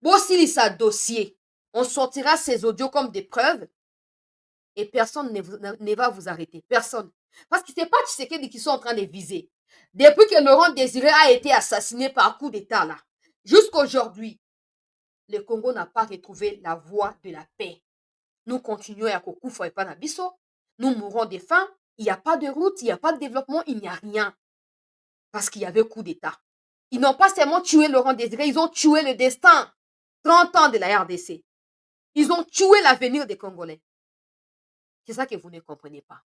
Aussi sa dossier. On sortira ces audios comme des preuves et personne ne va vous arrêter. Personne. Parce que c'est pas Tshisekedi qui sont en train de viser. Depuis que Laurent Désiré a été assassiné par coup d'État là, jusqu'à aujourd'hui, le Congo n'a pas retrouvé la voie de la paix. Nous continuons à Kokufa et Panabiso. Nous mourons de faim. Il n'y a pas de route, il n'y a pas de développement, il n'y a rien. Parce qu'il y avait coup d'État. Ils n'ont pas seulement tué Laurent Désiré, ils ont tué le destin. 30 ans de la RDC. Ils ont tué l'avenir des Congolais. C'est ça que vous ne comprenez pas.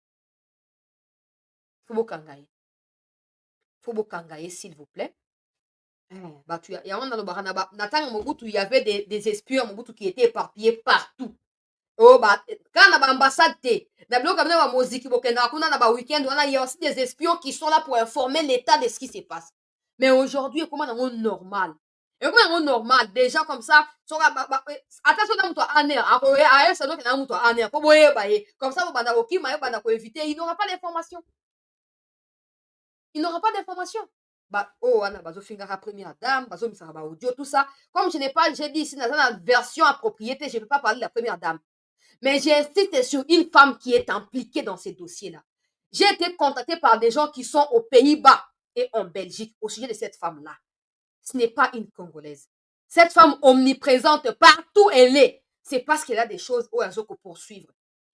Fobo Kangaye. Fobo Kangaye, s'il vous plaît. Il y avait des espions Mobutu qui étaient éparpillés partout. Oh, quand on a l'ambassade, il y a aussi des espions qui sont là pour informer l'État de ce qui se passe. Mais aujourd'hui, comment on est normal? Et comment on est normal? Des gens comme ça, attention, comme ça, il n'aura pas d'information. Il n'aura pas d'information. Première dame, audio, tout ça. Comme je n'ai pas, j'ai dit ici dans la version appropriée, je ne peux pas parler de la première dame. Mais j'insiste sur une femme qui est impliquée dans ces dossiers-là. J'ai été contactée par des gens qui sont aux Pays-Bas et en Belgique au sujet de cette femme-là. Ce n'est pas une Congolaise. Cette femme omniprésente, partout elle est. C'est parce qu'elle a des choses où elle doit poursuivre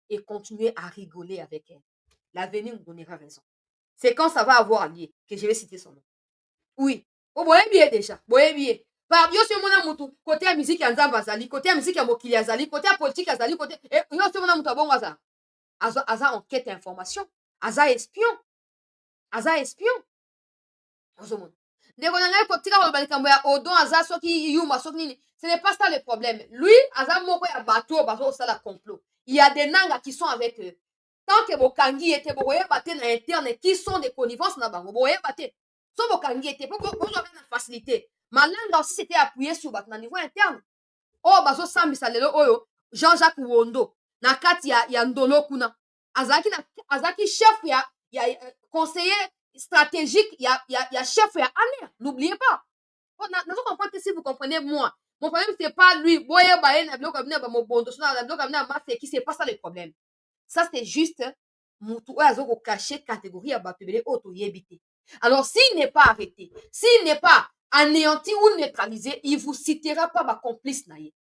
et continuer à rigoler avec elle. L'avenir nous donnera raison. C'est quand ça va avoir lieu que je vais citer son nom. Oui. Oh, boye bien déjà. Boye bien. Par yo se mona mutu côté la musique ya nzamba azali, côté la musique ya mokili azali, côté la politique azali, côté yo se mona mutu abongo aza. Aza enquête information, aza espion. Aza espion. Ozomona. Ndeko na ngai kotika ko balikambo ya odon aza soki yuma soki nini. Ce n'est pas ça le problème. Lui aza moko ya bateau bazo sala complot. Il y a des nangas qui sont avec eux. Tant que bokangi était boye baté na interne qui sont des connivences na bango boye baté. So bokangi était pour avoir une facilité. Malanga aussi c'était appuyé sur le niveau interne. Oh, bazo sambisa lelo oyo Jean-Jacques Wondo na kati ya ndolo kuna. Azaki chef ya conseiller stratégique ya chef ya ANER. N'oubliez pas. Oh, vous comprenez si vous comprenez moi. Mon problème c'est pas lui. Boye baye na bloc abne ba mobondo so na bloc abne masse qui c'est pas ça le problème. Ça c'est juste mutu oyo azoko cacher catégorie ya bapebele auto yebite. Alors s'il n'est pas arrêté, s'il n'est pas anéanti ou neutralisé, il vous citera pas ma complice naïe.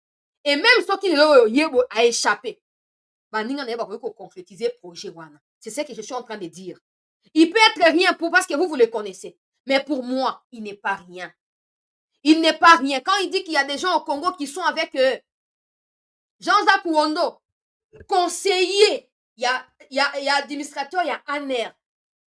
Et même ceux qui a échappé, concrétiser projet wana. C'est ce que je suis en train de dire. Il peut être rien pour parce que vous le connaissez. Mais pour moi, il n'est pas rien. Il n'est pas rien. Quand il dit qu'il y a des gens au Congo qui sont avec Jean-Jacques Wondo, conseiller, il y a administrateur, il y a ANER.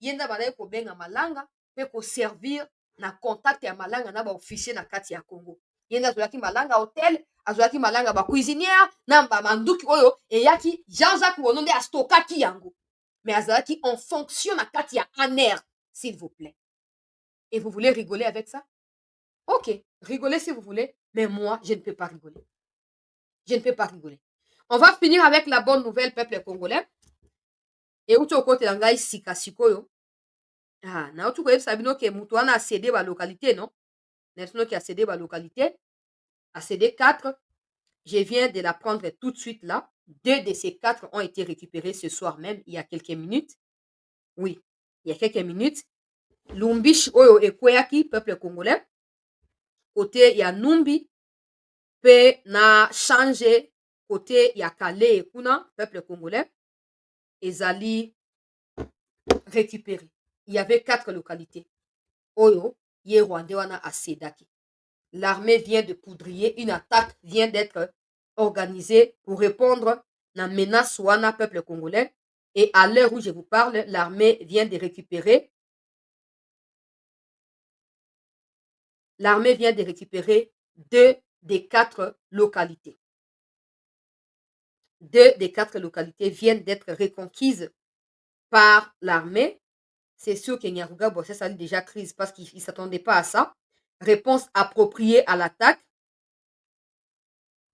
Yenda balaye ko benga malanga pe ko servir na contact ya malanga na ba officier na kati ya Congo. Yenda azolaki malanga hôtel, azolaki malanga ba cuisinière, na ba manduki oyo eyaki Jean-Jacques Wondo nde astokaki yango. Mais azolaki en fonction na kati ya ANER, s'il vous plaît. Et vous voulez rigoler avec ça? OK, rigolez si vous voulez, mais moi je ne peux pas rigoler. Je ne peux pas rigoler. On va finir avec la bonne nouvelle, peuple congolais. euti okotela ngai sika sikoyo. Nauti koyebisa bino ke mutu wana acede balokalité non, nesinoki acede balokalité, acede 4. Je viens de la prendre tout de suite là. 2 de ces 4 ont été récupérés ce soir même, il y a quelques minutes. Oui, il y a quelques minutes. Lumbishi oyo ekweyaki peuple congolais. Côté ya Numbi, pe na change côté ya Kale et kuna peuple congolais. Ezali récupéré. Il y avait 4 localités. Oyo, ye Rwandais wana asedaki. L'armée vient de poudrier, une attaque vient d'être organisée pour répondre à la menace wana peuple congolais. Et à l'heure où je vous parle, l'armée vient de récupérer 2 des 4 localités. 2 des 4 localités viennent d'être reconquises par l'armée. C'est sûr que Nyaruga Bossé ça a déjà crise parce qu'il ne s'attendait pas à ça. Réponse appropriée à l'attaque.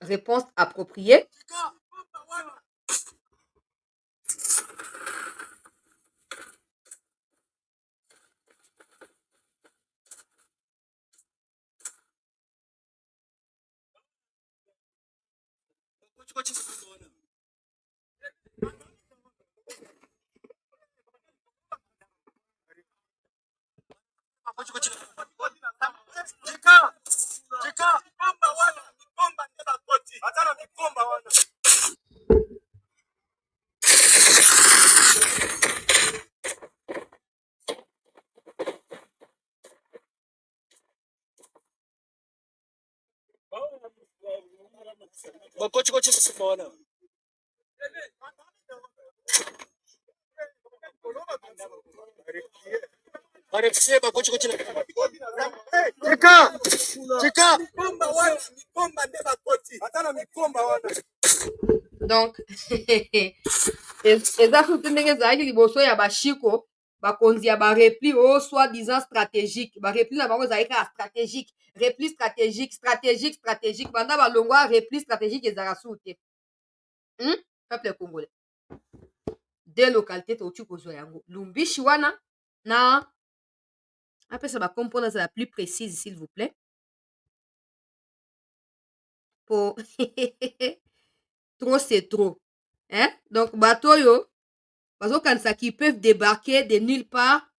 Réponse appropriée. Donc, eza surtout ndenge ezalaki liboso ya bashiko bakonzi ya barepli oyo soi-disant stratégique. Barepli na bango ezalaki kaka stratégique, repli stratégique banda balongwa repli stratégique ezalaka suu te. Peuple congolais, 2 localités touti kozwa yango, Lumbishi wana na apesa bakompo na la plus précise s'il vous plaît pour trop c'est trop, hein? Donc bato oyo bazokanisa qui peuvent débarquer de nulle part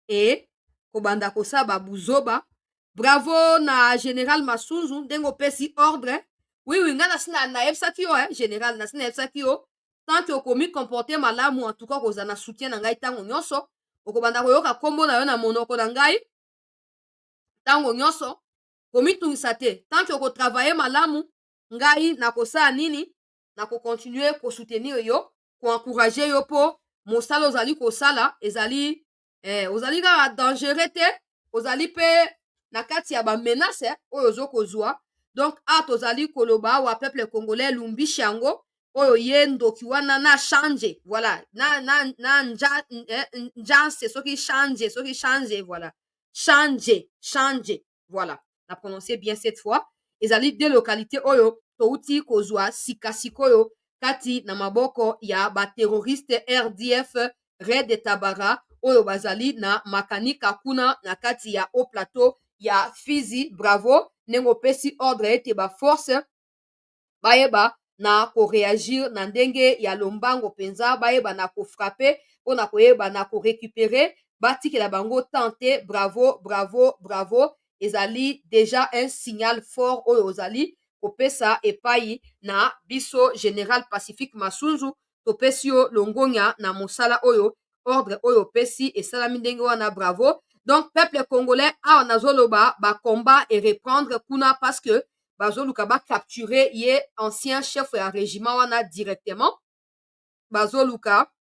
et kobanda kosala babuzoba. Bravo na général Masunzu ndenge opesi ordre. Oui nga nasi nayebisaki yo général, nasi nayebisaki yo tant que okomi comporter malamu en tout cas kozala na soutien na ngai ntango nyonso, okobanda koyoka kombo na yo na monoko na ngai ntango nyonso, komitungisa te tant que okotravaille malamu, ngai nakosala nini, nakokontinue kosoutenir yo, koencourage yo po mosala ozali kosala ezali ozali kaka dangereux te, ozali mpe na kati ya bamenace oyo ozokozwa. Donc tozali koloba awa peuple congolais Lumbishi yango oyo ye ndoki wana na change, voilà, na njance soki change, voilà, change, voilà, na prononcer bien cette fois. Ezali 2 localités oyo touti kozwa sika sikoyo kati na maboko ya baterroriste RDF Red Tabara oyo bazali na makanika kuna na kati ya haut plateau ya Fizi. Bravo ndenge opesi ordre ete baforce bayeba na koréagir na ndenge ya lombango mpenza, bayeba na kofrape mpona koyeba na korécupérer batikela bango tante. Bravo, ezali déjà un signal fort oyo ozali kopesa epai na biso général Pacifique Masunzu. Topesi yo longonya na mosala oyo, ordre oyo opesi esalami ndenge wana. Bravo. Donc peuple congolais awa nazoloba bakomba et reprendre kuna parce que bazoluka bacapturer ye ancien chef ya régiment wana directement, bazoluka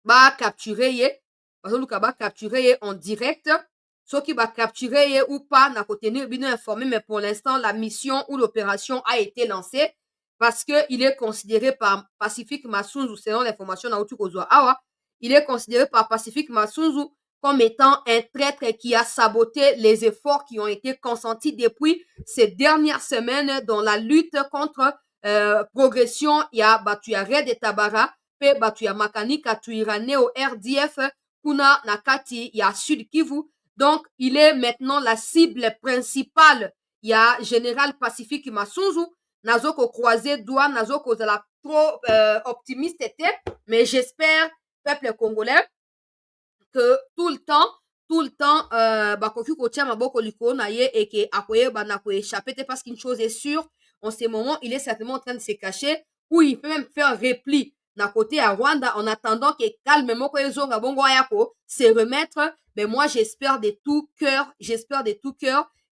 bacapturer ye en direct. Soki bacapturer ye ou pas na kotenir bino informé, mais pour l'instant la mission ou l'opération a été lancée parce que il est considéré par Pacifique Masunzu, selon l'information na utu kozwa awa, il est considéré par Pacifique Masunzu comme étant un traître qui a saboté les efforts qui ont été consentis depuis ces dernières semaines dans la lutte contre progression ya batu ya Red Tabara pe batu ya makanika tuirane au RDF kuna na kati ya Sud Kivu. Donc il est maintenant la cible principale ya Général Pacifique Massunzu. Nazoko croiser doigt, nazoko zala trop optimiste mais j'espère peuple congolais que tout le temps bakoki kotia maboko likolo na ye et que akoyeba na koéchapper parce qu'une chose est sûre, en ce moment il est certainement en train de se cacher ou il peut même faire repli na côté à Rwanda en attendant que calme moko ezonga bongo ayako se remettre. Mais moi j'espère de tout cœur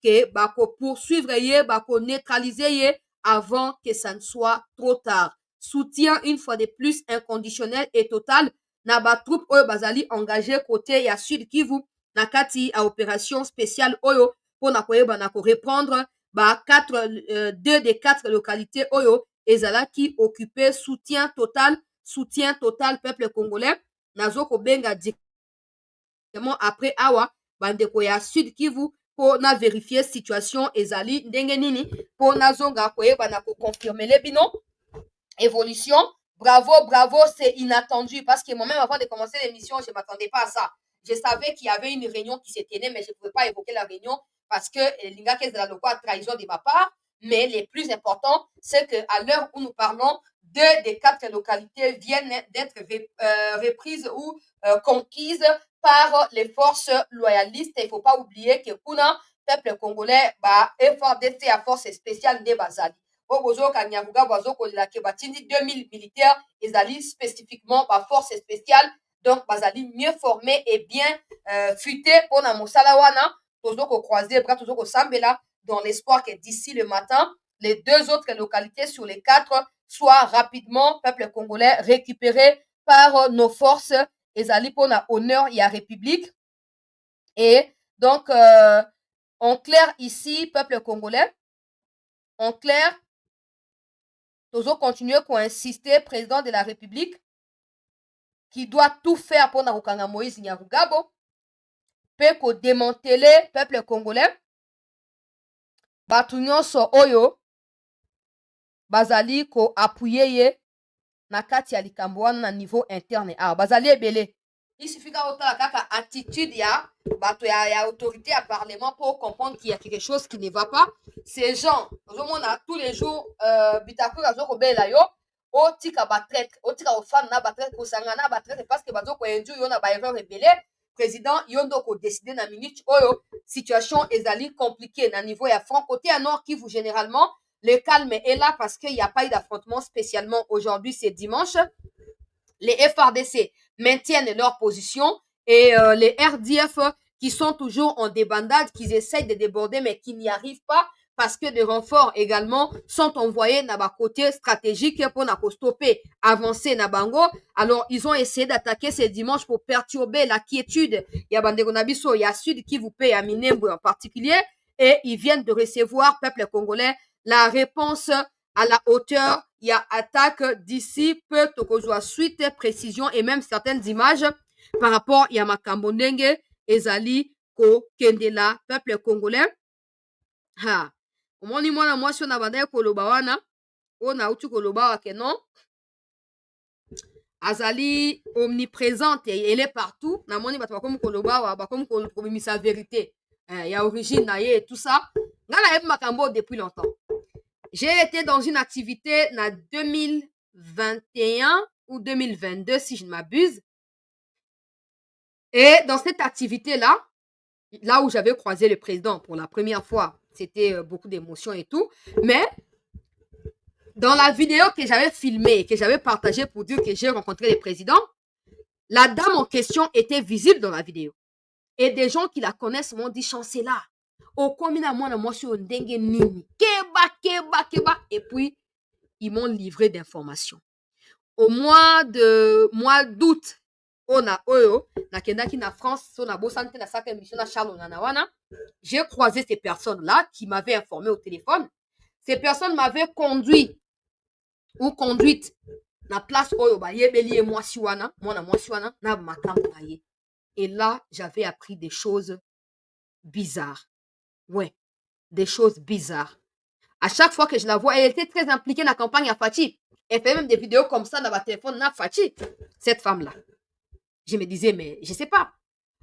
que bako poursuivre ye, bako neutraliser ye avant que ça ne soit trop tard. Soutien une fois de plus inconditionnel et total na ba troupe oyo bazali engagé côté ya Sud Kivu na kati a opération spéciale oyo pona koyeba na ko reprendre ba 2 des 4 localités oyo ezalaki occupé. Soutien total peuple congolais. Nazo ko benga directement après awa bandeko ya Sud Kivu po na vérifier situation ezali ndenge nini po nazonga koyeba na ko confirmer bino évolution. Bravo, c'est inattendu parce que moi-même, avant de commencer l'émission, je ne m'attendais pas à ça. Je savais qu'il y avait une réunion qui se tenait, mais je ne pouvais pas évoquer la réunion parce que Linga Kezala a trahison de ma part. Mais le plus important, c'est qu'à l'heure où nous parlons, 2 des 4 localités viennent d'être reprises ou conquises par les forces loyalistes. Il ne faut pas oublier que Kuna, peuple congolais, FARDC à force spéciale de Bazali. Obozo Kanyabuga Bozo Kolila Kebatindi 2000 militaires, ils allaient spécifiquement par force spéciale, donc bazali mieux formés et bien futés pour la Mosalawana, Tozoko croisé, bras Tozoko Sambela, dans l'espoir que d'ici le matin, les 2 autres localités sur les 4 soient rapidement, peuple congolais, récupérés par nos forces, ils allaient pour la honneur et la République. Et donc, en clair ici, peuple congolais, en clair, Tozo continuer à insister, président de la République, qui doit tout faire pour Narukanga Moïse Nyarugabo, peut démanteler peuple congolais, batunyo so oyo, bazali ko appuyer ye, na kati ya likambo wana na niveau interne. Bazali ebele. Il suffit kaka attitude ya bato ya autorité à parlement pour comprendre qu'il y a quelque chose qui ne va pas. Ces gens, tous les jours, bitakou azo kobela yo, o tika ba traite, o tika ofan na ba traite, ko sangana ba traite parce que bazo ko endu yo na ba erreur rebelle. Président yondo ko décider na minute oyo, situation ezali compliquée na niveau ya front côté à Nord Kivu généralement. Le calme est là parce qu'il n'y a pas eu d'affrontement spécialement aujourd'hui, c'est dimanche. Les FARDC maintiennent leur position et les RDF qui sont toujours en débandade, qui essayent de déborder mais qui n'y arrivent pas parce que des renforts également sont envoyés dans le côté stratégique pour stopper, avancer na bango. Alors, ils ont essayé d'attaquer ce dimanche pour perturber la quiétude. Il y a Bandegonabiso, il y a Sud qui vous paye à Minembwe en particulier et ils viennent de recevoir, peuple congolais, la réponse à la hauteur. Il y a attaque d'ici peu, tokozwa suite, précision et même certaines images par rapport à Makambo Ndenge, Ezali, Ko, Kendela, peuple congolais. Ha. Omoni mwana mwasi na banda koloba wana, ona utu koloba wa kenon. Azali omniprésente et elle est partout. Na moni bato bakomi koloba wa, bakomi kolobimi sa vérité. Il y a origine na ye et tout ça. Ngala yeb makambo depuis longtemps. J'ai été dans une activité en 2021 ou 2022, si je ne m'abuse. Et dans cette activité-là, là où j'avais croisé le président pour la première fois, c'était beaucoup d'émotions et tout. Mais dans la vidéo que j'avais filmée, que j'avais partagée pour dire que j'ai rencontré le président, la dame en question était visible dans la vidéo. Et des gens qui la connaissent m'ont dit, chancela. Et puis, ils m'ont livré d'informations. Au mois d'août, j'ai croisé ces personnes-là qui m'avaient informé au téléphone. Ces personnes m'avaient conduite na place oyo ba yebeli mwasi wana, mwana mwasi wana na makambo na ye. Et là, j'avais appris des choses bizarres. Ouais, des choses bizarres. À chaque fois que je la vois, elle était très impliquée dans la campagne à Fati. Elle fait même des vidéos comme ça dans ma téléphone, na Fachi, cette femme-là. Je me disais, mais je sais pas.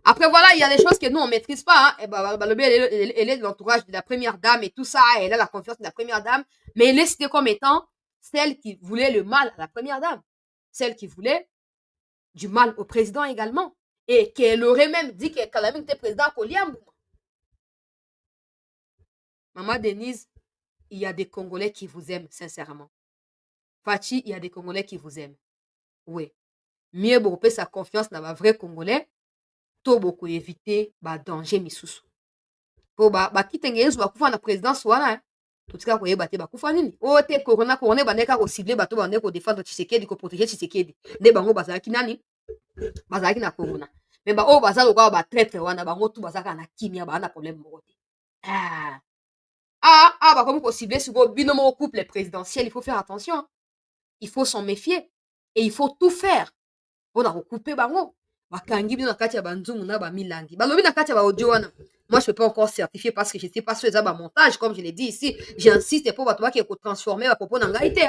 Après, voilà, il y a des choses que nous, on maîtrise pas. Hein. Et bah, elle est de l'entourage de la première dame et tout ça. Elle a la confiance de la première dame. Mais elle est citée comme étant celle qui voulait le mal à la première dame. Celle qui voulait du mal au président également. Et qu'elle aurait même dit qu'elle était président Koliambo. Maman Denise, il y a des Congolais qui vous aiment, sincèrement. Fachi, il y a des Congolais qui vous aiment. Oui. Mieux beaucoup sa confiance dans un vrai Congolais. To beaucoup éviter ba danger misusu. Po ba kitenge yesu bakufa na présidence wana. Totika koyeba te bakufa nini? O te corona bandeka ko cibler bato bande ko défendre Tshisekedi ko protéger Tshisekedi. Nde bango bazalaki nani? Bazalaki na corona. Mais ba o bazalo kwa ba traître wana bango tout bazaka na kimia ba na problème moko te. Bah comme possible sur binomo couple présidentiel, il faut faire attention. Il faut s'en méfier et il faut tout faire. On a recoupé bango. Bakangi bino na kati ya banzungu na ba milangi. Balobi na kati ya ba audio wana. Moi je peux pas encore certifier parce que je sais pas si ça ba montage comme je l'ai dit ici. J'insiste pour bato ba qui ko transformer ba propos na ngaité.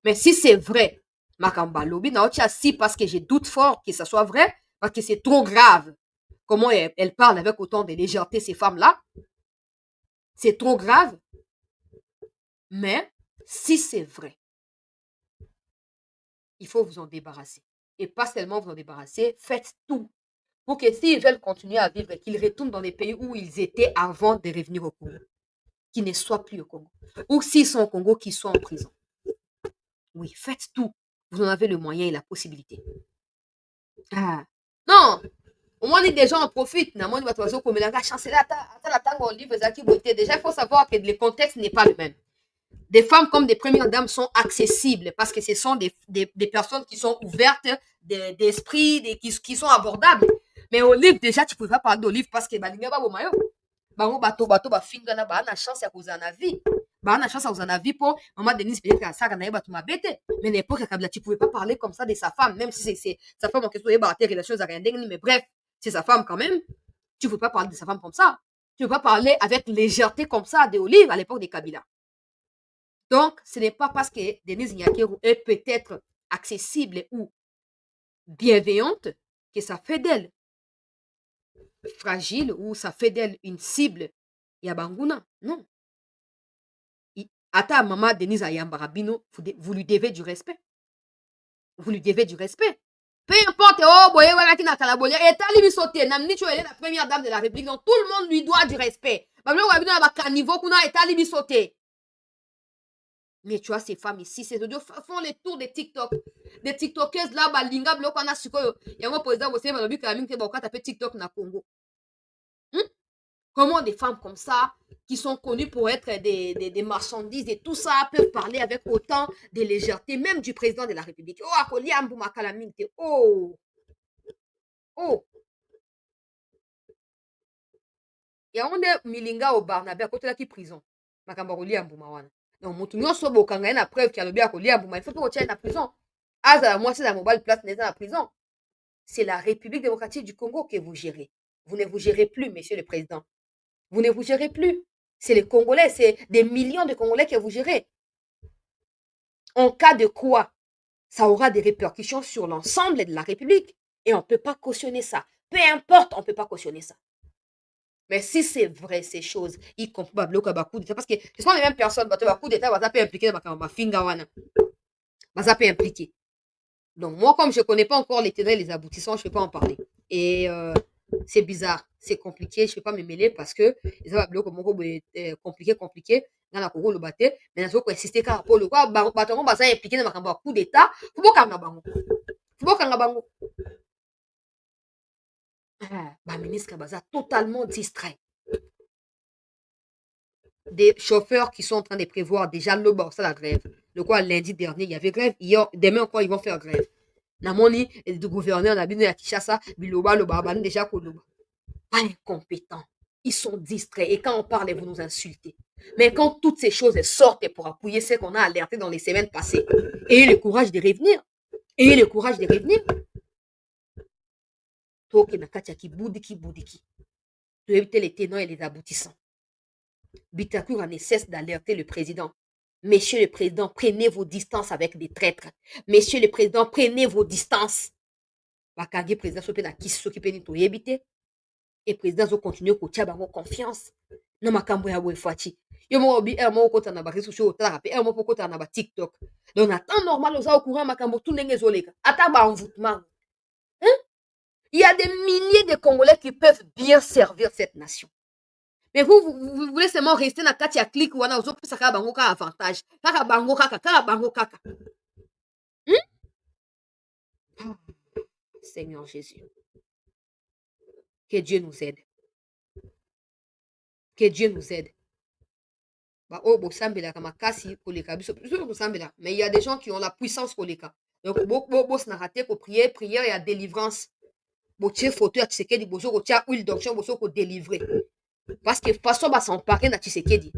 Mais si c'est vrai, makamba lobi na otia si parce que je doute fort que ça soit vrai parce que c'est trop grave. Comment elle parle avec autant de légèreté ces femmes-là? C'est trop grave. Mais si c'est vrai, il faut vous en débarrasser. Et pas seulement vous en débarrasser, faites tout pour que s'ils veulent continuer à vivre, qu'ils retournent dans les pays où ils étaient avant de revenir au Congo. Qu'ils ne soient plus au Congo. Ou s'ils sont au Congo, qu'ils soient en prison. Oui, faites tout. Vous en avez le moyen et la possibilité. Non! Au moins, des gens en profitent. Déjà, il faut savoir que le contexte n'est pas le même. Des femmes comme des premières dames sont accessibles parce que ce sont des personnes qui sont ouvertes d'esprit, qui sont abordables. Mais Olive, déjà, tu ne pouvais pas parler d'Olive parce que finga na chance à cause en vie. Na chance à cause en vie pour maman Denise peut-être qu'à ça na bête. Mais n'importe Kabila, tu pouvais pas parler comme ça de sa femme, même si c'est sa femme en question, tes relations à rien. Mais bref, c'est sa femme quand même. Tu ne pouvais pas parler de sa femme comme ça. Tu ne peux pas parler avec légèreté comme ça de Olive à l'époque des Kabila. Donc, ce n'est pas parce que Denise Nyakeru est peut-être accessible ou bienveillante que ça fait d'elle fragile ou ça fait d'elle une cible. Yabanguna, non. Ata maman Denise Ayambarabino, vous lui devez du respect. Vous lui devez du respect. Peu importe, oh, boye, voilà, qui n'a qu'à la boye, et tali bisoté, namni tu es la première dame de la République, donc tout le monde lui doit du respect. Bablo wabino na bakanivo kuna et tali bisoté. Mais tu vois, ces femmes ici, ces audios font les tours des TikTok. Des TikTokers là, balinga, blok, on a suko. Il y a un président, vous savez, malobi, kalaming, te boka, tapé TikTok na Congo. Comment des femmes comme ça, qui sont connues pour être des marchandises et tout ça, peuvent parler avec autant de légèreté, même du président de la République. Oh, akoli ambu makalaming, te. Oh. Oh. Il y a un milinga au Barnabé, à côté de la prison. Makamba koli ambu mawana. Donc, mon tournoi soit beau quand il y a une preuve qu'il y a le bien à il faut pas retirer la prison. Ah, moi, c'est la mobile place, n'est pas la prison. C'est la République démocratique du Congo que vous gérez. Vous ne vous gérez plus, monsieur le président. Vous ne vous gérez plus. C'est les Congolais, c'est des millions de Congolais que vous gérez. En cas de quoi, ça aura des répercussions sur l'ensemble de la République. Et on ne peut pas cautionner ça. Peu importe, on ne peut pas cautionner ça. Mais si c'est vrai, ces choses, y compris parce que ce sont les mêmes personnes, coup d'État, va peut impliquer ma finga wana. Va peut impliquer. Donc, moi, comme je ne connais pas encore les tenants et les aboutissants, je ne peux pas en parler. Et c'est bizarre, c'est compliqué, je ne peux pas me mêler parce que ça va compliqué. Dans la Congo, le bâté, mais il faut insister car pour le quoi, bâton va impliqué dans un coup d'État, il faut qu'on bango. Ministre Kabaza totalement distrait. Des chauffeurs qui sont en train de prévoir déjà le bord, ça la grève. Le quoi, lundi dernier, il y avait grève. Hier, demain encore, ils vont faire grève. Namoni, le gouverneur, la bine à Kinshasa, Biloba, le Babane, déjà Koloba. Pas incompétents. Ils sont distraits. Et quand on parle, vous nous insultez. Mais quand toutes ces choses sortent pour appuyer ce qu'on a alerté dans les semaines passées, ayez le courage de revenir. Ayez le courage de revenir. Toke Nakatiaki, Boudiki. Tu éviter les tenants et les aboutissants. Bitakura ne cesse d'alerter le président. Monsieur le Président, prenez vos distances avec des traîtres. Monsieur le Président, prenez vos distances. Bakangi président sope na kisi soki pe ni toyebi te. Et président zo continue kotia bango confiance. Na makambo ya boye fachi. Yo mo obi mo kota na ba réseaux sociaux otala pe mo kota na ba TikTok. Donc na temps normal oza au courant makambo tout ndenge ezoleka. Ata ba envoûtement. Hein? Il y a des milliers de Congolais qui peuvent bien servir cette nation. Mais vous voulez seulement rester dans kati ya clique wana ozo pesa kaka bango ka avantage. Kaka bango kaka. Seigneur Jésus. Que Dieu nous aide. Que Dieu nous aide. Mais il y a des gens qui ont la puissance pour les cas. Donc, prière, il y a délivrance. Photo à Tshisekedi, bozo huile d'onction, bozo délivrer. Parce que façon va s'emparer na Tshisekedi.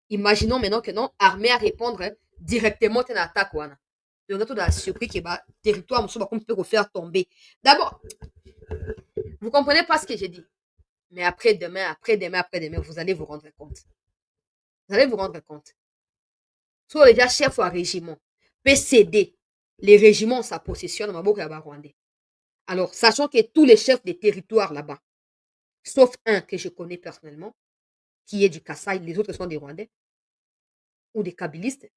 Imaginons maintenant que non, armée à répondre directement à l'attaque. Donc, on a surpris que le territoire peut faire tomber. D'abord, vous comprenez pas ce que j'ai dit. Mais après-demain, vous allez vous rendre compte. Vous allez vous rendre compte. Soit déjà chef ou régiment, PCD, les régiments ont sa possession dans Maboko Yaba Rwandais. Alors, sachant que tous les chefs des territoires là-bas, sauf un que je connais personnellement, qui est du Kassai, les autres sont des Rwandais, ou des Kabylistes,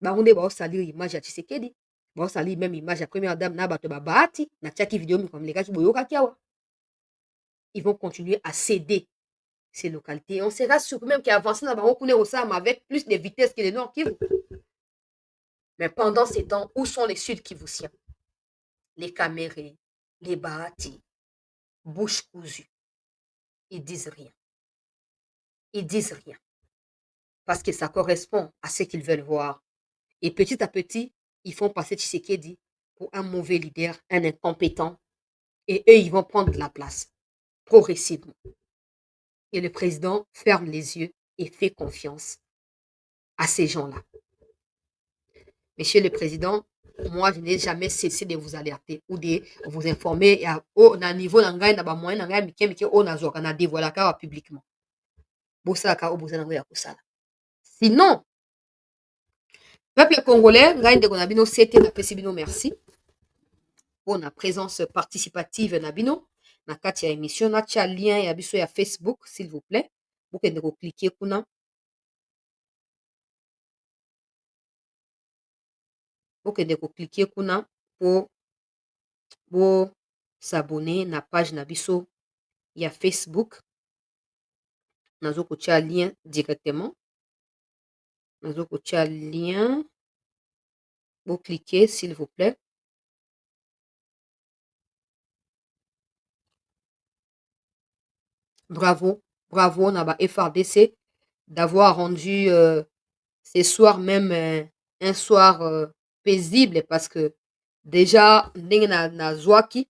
Baroundé va salir l'image à Tshisekedi, va salir même l'image à première dame Nabato Babati, na tchaki vidéo comme les gars qui boyoka kiawa. Ils vont continuer à céder ces localités. On sera sûr même qu'avancé dans Baron Osam avec plus de vitesse que les Nord Kivu. Mais pendant ces temps, où sont les Sud Kivusiens? Les Camérés, les Bahati, bouche cousue. Ils disent rien. Ils disent rien. Parce que ça correspond à ce qu'ils veulent voir. Et petit à petit, ils font passer Tshisekedi pour un mauvais leader, un incompétent. Et eux, ils vont prendre de la place progressivement. Et le président ferme les yeux et fait confiance à ces gens-là. Monsieur le Président, moi, je n'ai jamais cessé de vous alerter ou de vous informer à niveau d'angai, na moyen d'angai, mike, on a zoka, na dévoilé publiquement. Sinon, peuple congolais, ngai de konabino, c'était na pesibino, merci pour la présence participative nabino. Na kati ya émission, na tia lien ya biso ya Facebook, s'il vous plaît. Vous pouvez cliquer kuna. Vous pouvez cliquer kuna pour s'abonner na page nabiso ya Facebook. Nazo kotia lien directement. Nazo kotia lien. Vous cliquez s'il vous plaît. Bravo, bravo Naba FRDC d'avoir rendu ce soir même un soir paisible parce que déjà na Zwaki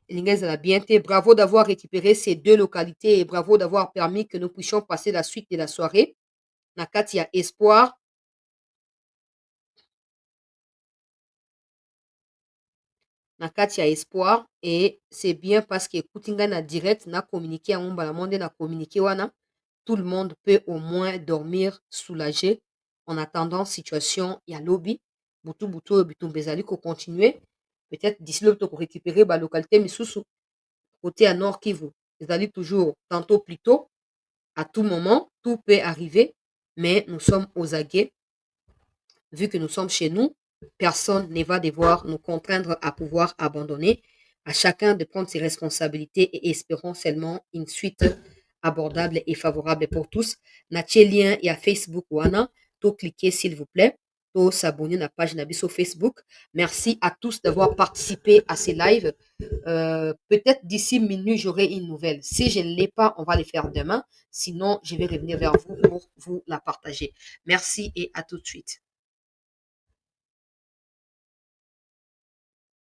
bien été. Bravo d'avoir récupéré ces deux localités et bravo d'avoir permis que nous puissions passer la suite de la soirée. Nakati ya espoir. Nakati ya espoir et c'est bien parce que Koutinga na direct na communiqué à Mumba la monde na communiqué wana. Tout le monde peut au moins dormir soulagé en attendant situation ya lobby. Boutou bezali ko continuer. Peut-être d'ici là pour récupérer la localité misusu côté à Nord Kivu. Bezali toujours tantôt plus tôt. À tout moment, tout peut arriver, mais nous sommes aux aguets. Vu que nous sommes chez nous, personne ne va devoir nous contraindre à pouvoir abandonner. À chacun de prendre ses responsabilités et espérons seulement une suite abordable et favorable pour tous. Natie lien et à Facebook wana, to cliquer s'il vous plaît, to s'abonner à la page Nabiso Facebook. Merci à tous d'avoir participé à ces lives. Peut-être d'ici minuit, j'aurai une nouvelle. Si je ne l'ai pas, on va les faire demain. Sinon, je vais revenir vers vous pour vous la partager. Merci et à tout de suite.